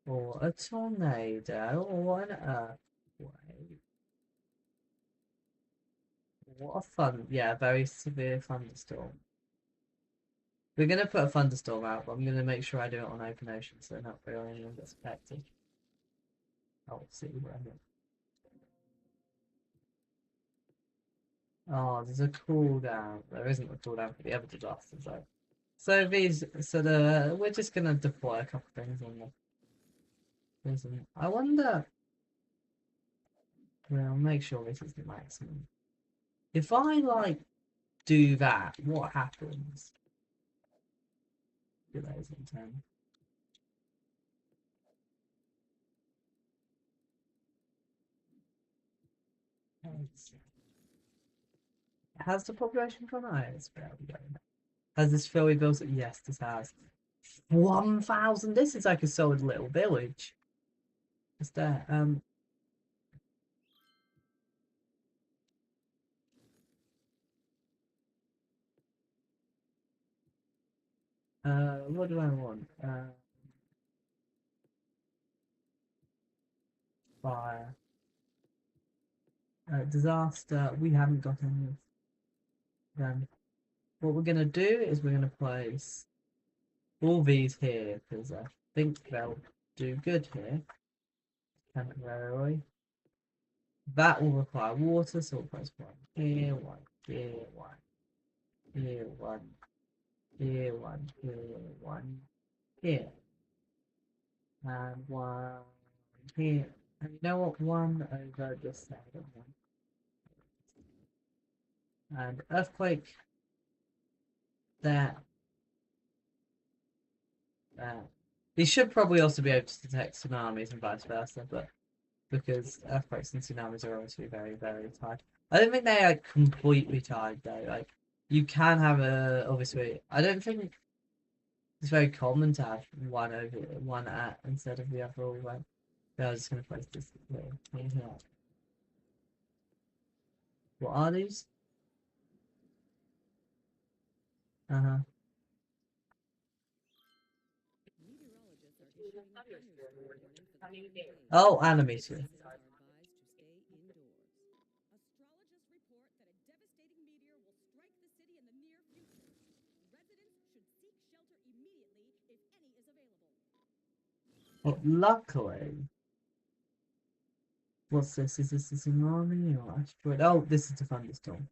or a tornado, or what on earth? Wait, what a fun, yeah, very severe thunderstorm. We're gonna put a thunderstorm out, but I'm gonna make sure I do it on open ocean so not really anyone gets affected. I'll see where I'm Oh, there's a cooldown. There isn't a cooldown for the other disasters though. So we're just gonna deploy a couple things on them. I wonder. Well, I'll make sure this is the maximum. If I like do that, what happens? Delays in 10. Has the population gone higher? It's barely going. Has this Philly built it? Yes, this has. 1,000. This is like a solid little village. It's there. What do I want? Fire. Disaster. We haven't got any of them. What we're gonna do is we're gonna place all these here because I think they'll do good here temporarily. That will require water, so we'll place one here, one here, one here, one here, one here, one here, and one here. And you know what? One over this side of one. And earthquake there, there. These should probably also be able to detect tsunamis and vice versa, but because earthquakes and tsunamis are obviously very, very tied. I don't think they are completely tied though. Like you can have a obviously. I don't think it's very common to have one over one at instead of the other all way. So I was just gonna place this little thing here. What are these? Uh-huh. Oh, animated. Well, luckily, what's this? Is this a tsunami or asteroid? Oh, this is a thunderstorm.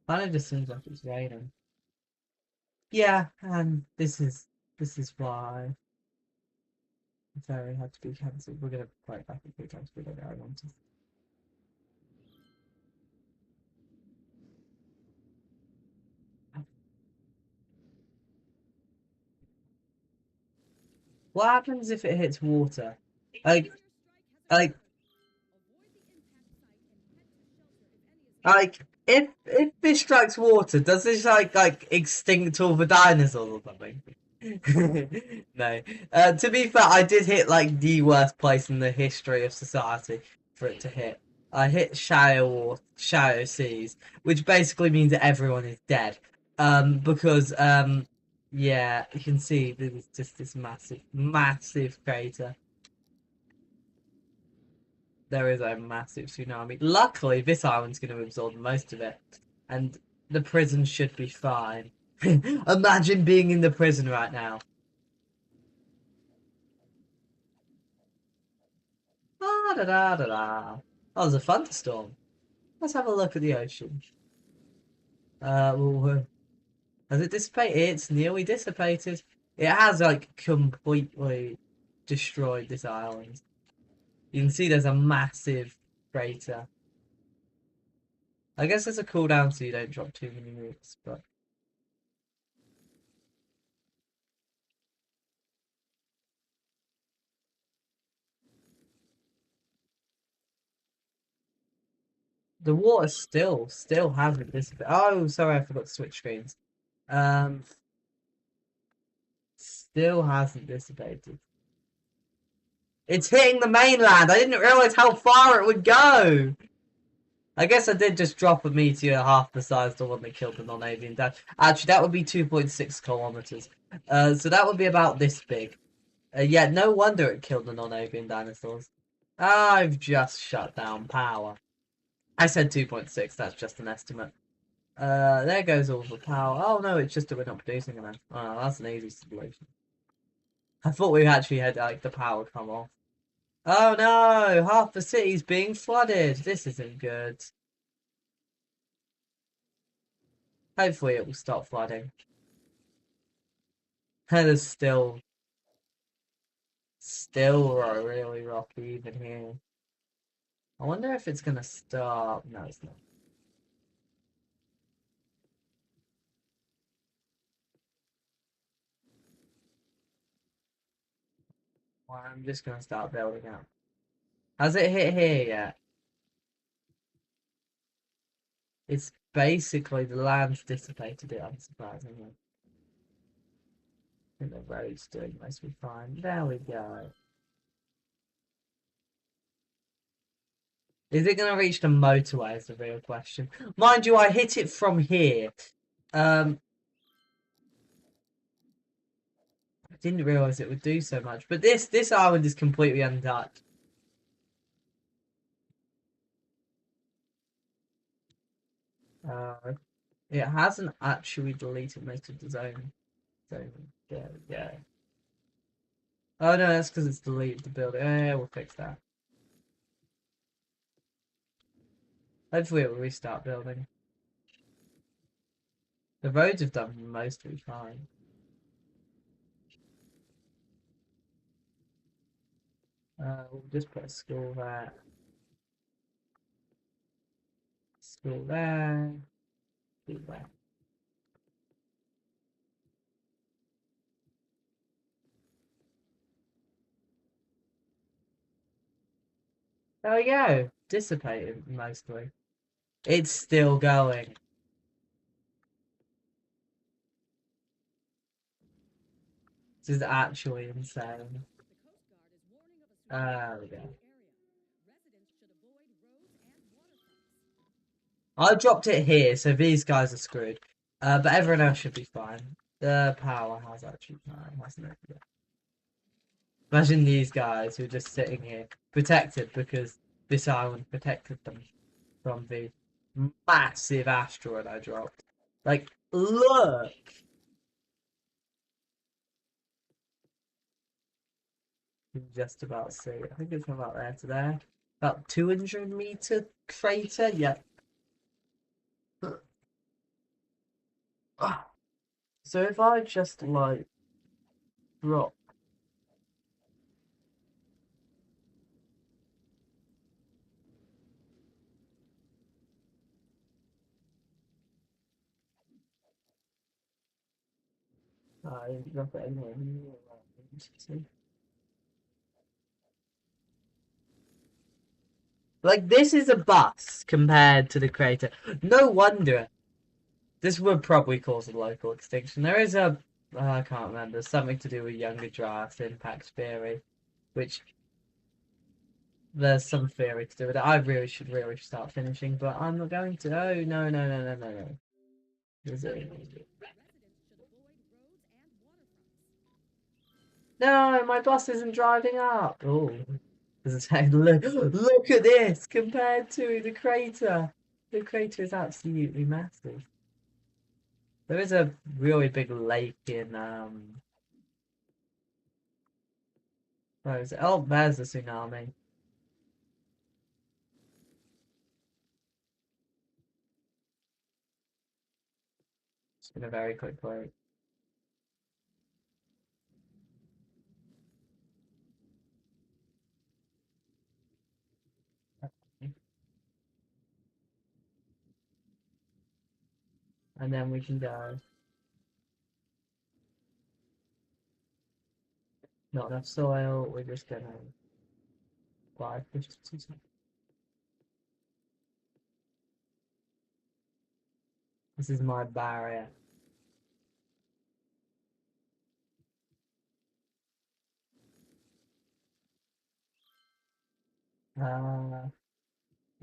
Kind of just seems like it's raining. Yeah, and this is why the ferry had to be cancelled. We're gonna fight back a few times, but I want to. What happens if it hits water? Like, like, if this strikes water, does this like extinct all the dinosaurs or something? No. To be fair, I did hit like the worst place in the history of society for it to hit. I hit shallow seas, which basically means that everyone is dead. Because yeah, you can see there's just this massive, massive crater. There is a massive tsunami. Luckily, this island's going to absorb most of it, and the prison should be fine. Imagine being in the prison right now. Ah, da da da da. Oh, there's a thunderstorm. Let's have a look at the ocean. Well, has it dissipated? It's nearly dissipated. It has like completely destroyed this island. You can see there's a massive crater. I guess there's a cooldown so you don't drop too many nukes, but the water still hasn't dissipated. Oh, sorry, I forgot to switch screens. Um, still hasn't dissipated. It's hitting the mainland. I didn't realize how far it would go. I guess I did just drop a meteor half the size of the one that killed the non-avian dinosaurs. Actually, that would be 2.6 kilometers. So that would be about this big. Yeah, no wonder it killed the non-avian dinosaurs. I've just shut down power. I said 2.6, that's just an estimate. There goes all the power. Oh no, it's just that we're not producing enough. Oh, that's an easy solution. I thought we actually had like the power come off. Oh no, half the city's being flooded. This isn't good. Hopefully it will stop flooding. And it's still really rocky even here. I wonder if it's gonna stop. No, it's not. Well, I'm just gonna start building up. Has it hit here yet? It's basically the land's dissipated it, unsurprisingly. I think the road's doing mostly fine. There we go. Is it going to reach the motorway is the real question. Mind you, I hit it from here. I didn't realise it would do so much. But this island is completely untouched. It hasn't actually deleted most of the zone. So, there we go. Oh no, that's because it's deleted the building. Yeah, we'll fix that. Hopefully it will restart building. The roads have done mostly fine. We'll just put a school there. School there. School there. There we go. Dissipated mostly. It's still going. This is actually insane. There we go. I dropped it here, so these guys are screwed. But everyone else should be fine. The power has actually fine, hasn't it? Yeah. Imagine these guys who are just sitting here, protected because this island protected them from the massive asteroid I dropped. Like, look! You can just about see. I think it's from about there to there. About 200-meter crater, yeah. So if I just like drop drop it anywhere near like this is a bus compared to the crater. No wonder this would probably cause a local extinction. There is a I can't remember, something to do with younger draft impact theory, which there's some theory to do with it. I really should start finishing, but I'm not going to. Oh no no no no no no. No, my bus isn't driving up. Oh, look at this compared to the crater. The crater is absolutely massive. There is a really big lake in where is it? Oh, there's the tsunami. It's been a very quick break. And then we can go. Not enough soil. We're just gonna buy fish. This is my barrier. Uh,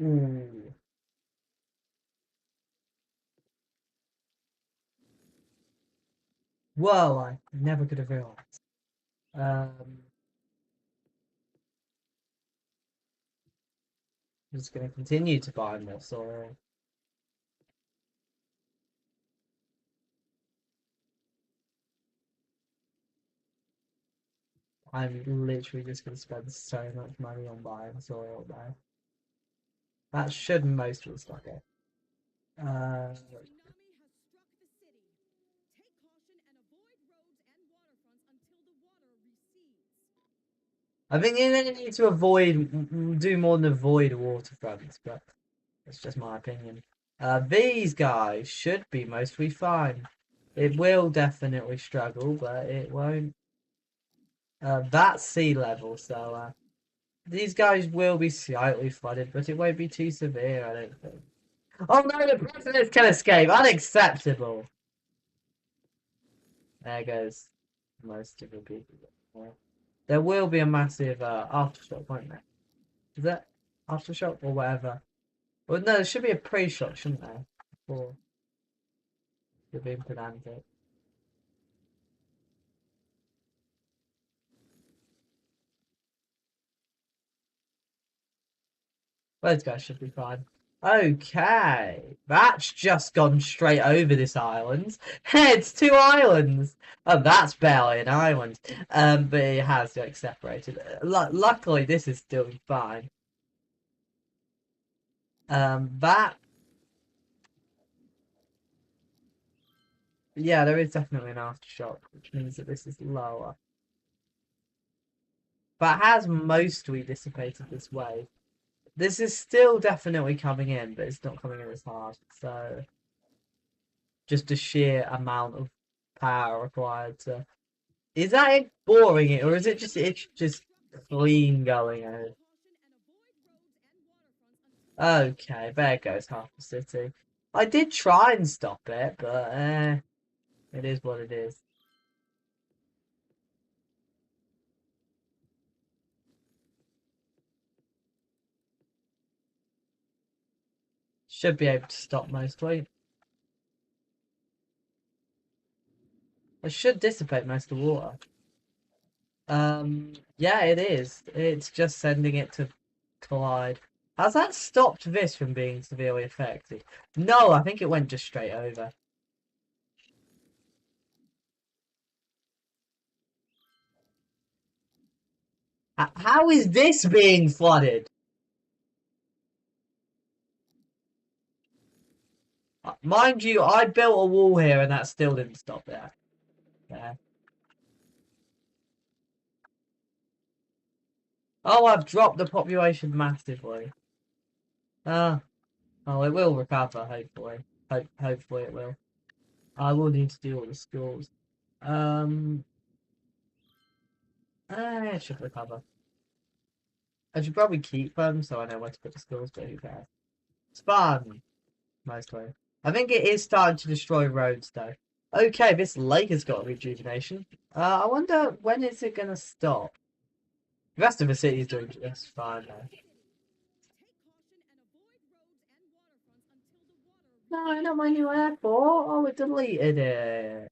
ooh. Whoa, I never could have realized. I'm just going to continue to buy more soil. I'm literally just going to spend so much money on buying soil now. That should mostly stock it. Uh, I think you need to do more than avoid waterfronts, but that's just my opinion. These guys should be mostly fine. It will definitely struggle, but it won't. That's sea level, so these guys will be slightly flooded, but it won't be too severe, I don't think. Oh no, the presidents can escape. Unacceptable. There goes most of the people. There will be a massive aftershock, won't there? Is that aftershock or whatever? Well, no, there should be a pre-shock, shouldn't there? Before you're being pedantic. Those guys should be fine. Okay, that's just gone straight over this island. It's two islands. Oh, that's barely an island. But it has like separated. Luckily, this is still fine. That yeah, there is definitely an aftershock, which means that this is lower. But it has mostly dissipated this way. This is still definitely coming in, but it's not coming in as hard. So just the sheer amount of power required to. Is that it boring it, or is it just it's just clean going out? Okay, there goes half the city. I did try and stop it, but it is what it is. Should be able to stop mostly. I should dissipate most of the water. Yeah, it is. It's just sending it to collide. Has that stopped this from being severely affected? No, I think it went just straight over. How is this being flooded? Mind you, I built a wall here and that still didn't stop there. Yeah. Oh, I've dropped the population massively. Ah, oh, it will recover, hopefully. Hopefully it will. I will need to do all the schools. Um, it should recover. I should probably keep them so I know where to put the schools, but who cares? Spawn, mostly. I think it is starting to destroy roads, though. Okay, this lake has got rejuvenation. I wonder when is it gonna stop? The rest of the city is doing just fine now. No, not my new airport. Oh, it deleted it.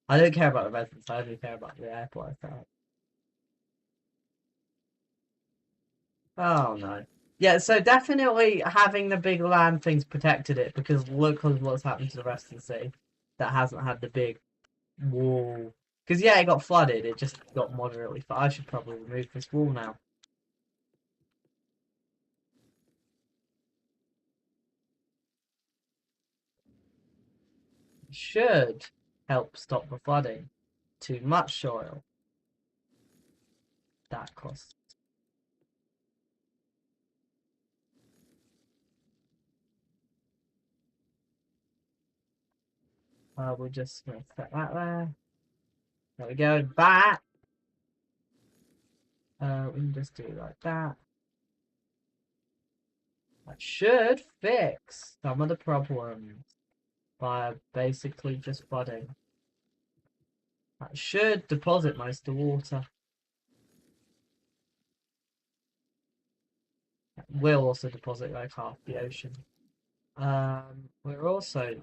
I don't care about the residents. I only care about the airport. I thought. Oh no. Yeah, so definitely having the big land things protected it because look at what's happened to the rest of the city that hasn't had the big wall. Because yeah, it got flooded. It just got moderately. I should probably remove this wall now. Should help stop the flooding. Too much soil. That costs. We're just gonna set that there. There we go. Back. We can just do it like that. That should fix some of the problems by basically just flooding. That should deposit most of the water. That will also deposit like half the ocean. We're also...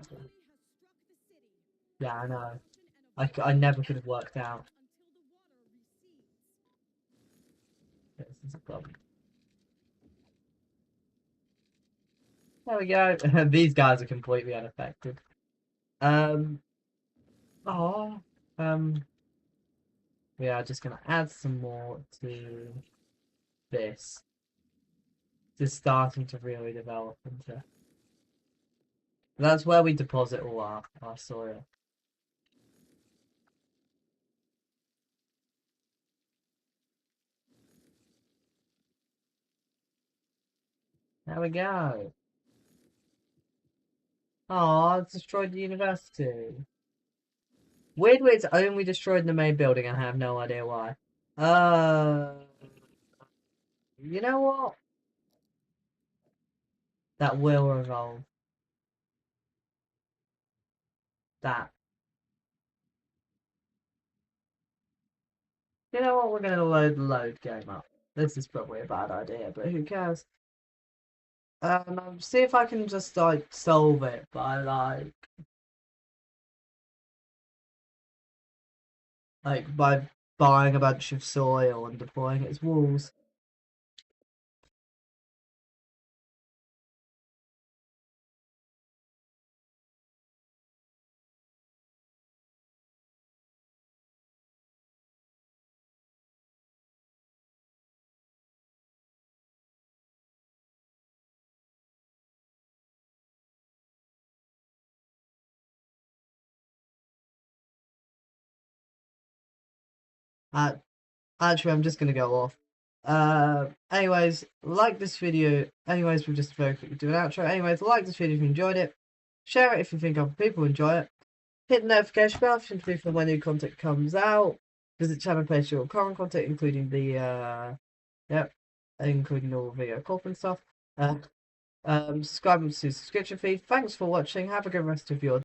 Yeah, I know. I never could have worked out. This is a problem. There we go. These guys are completely unaffected. Um, oh, we are just going to add some more to this. This is starting to really develop into. That's where we deposit all our soil. There we go. Oh, it's destroyed the university. Weirdly, it's only destroyed the main building. I have no idea why. Uh, you know what? that will revolve. That. You know what? We're going to load the load game up. This is probably a bad idea, but who cares? See if I can just like solve it by by buying a bunch of soil and deploying its walls. Uh, Actually, I'm just gonna go off. Anyways, like this video. Anyways, we'll just very quickly do an outro. Anyways, like this video if you enjoyed it. Share it if you think other people enjoy it. Hit the notification bell to notify when new content comes out. Visit channel page for current content, including the including all video corp and stuff. Subscribe to the subscription feed. Thanks for watching. Have a good rest of your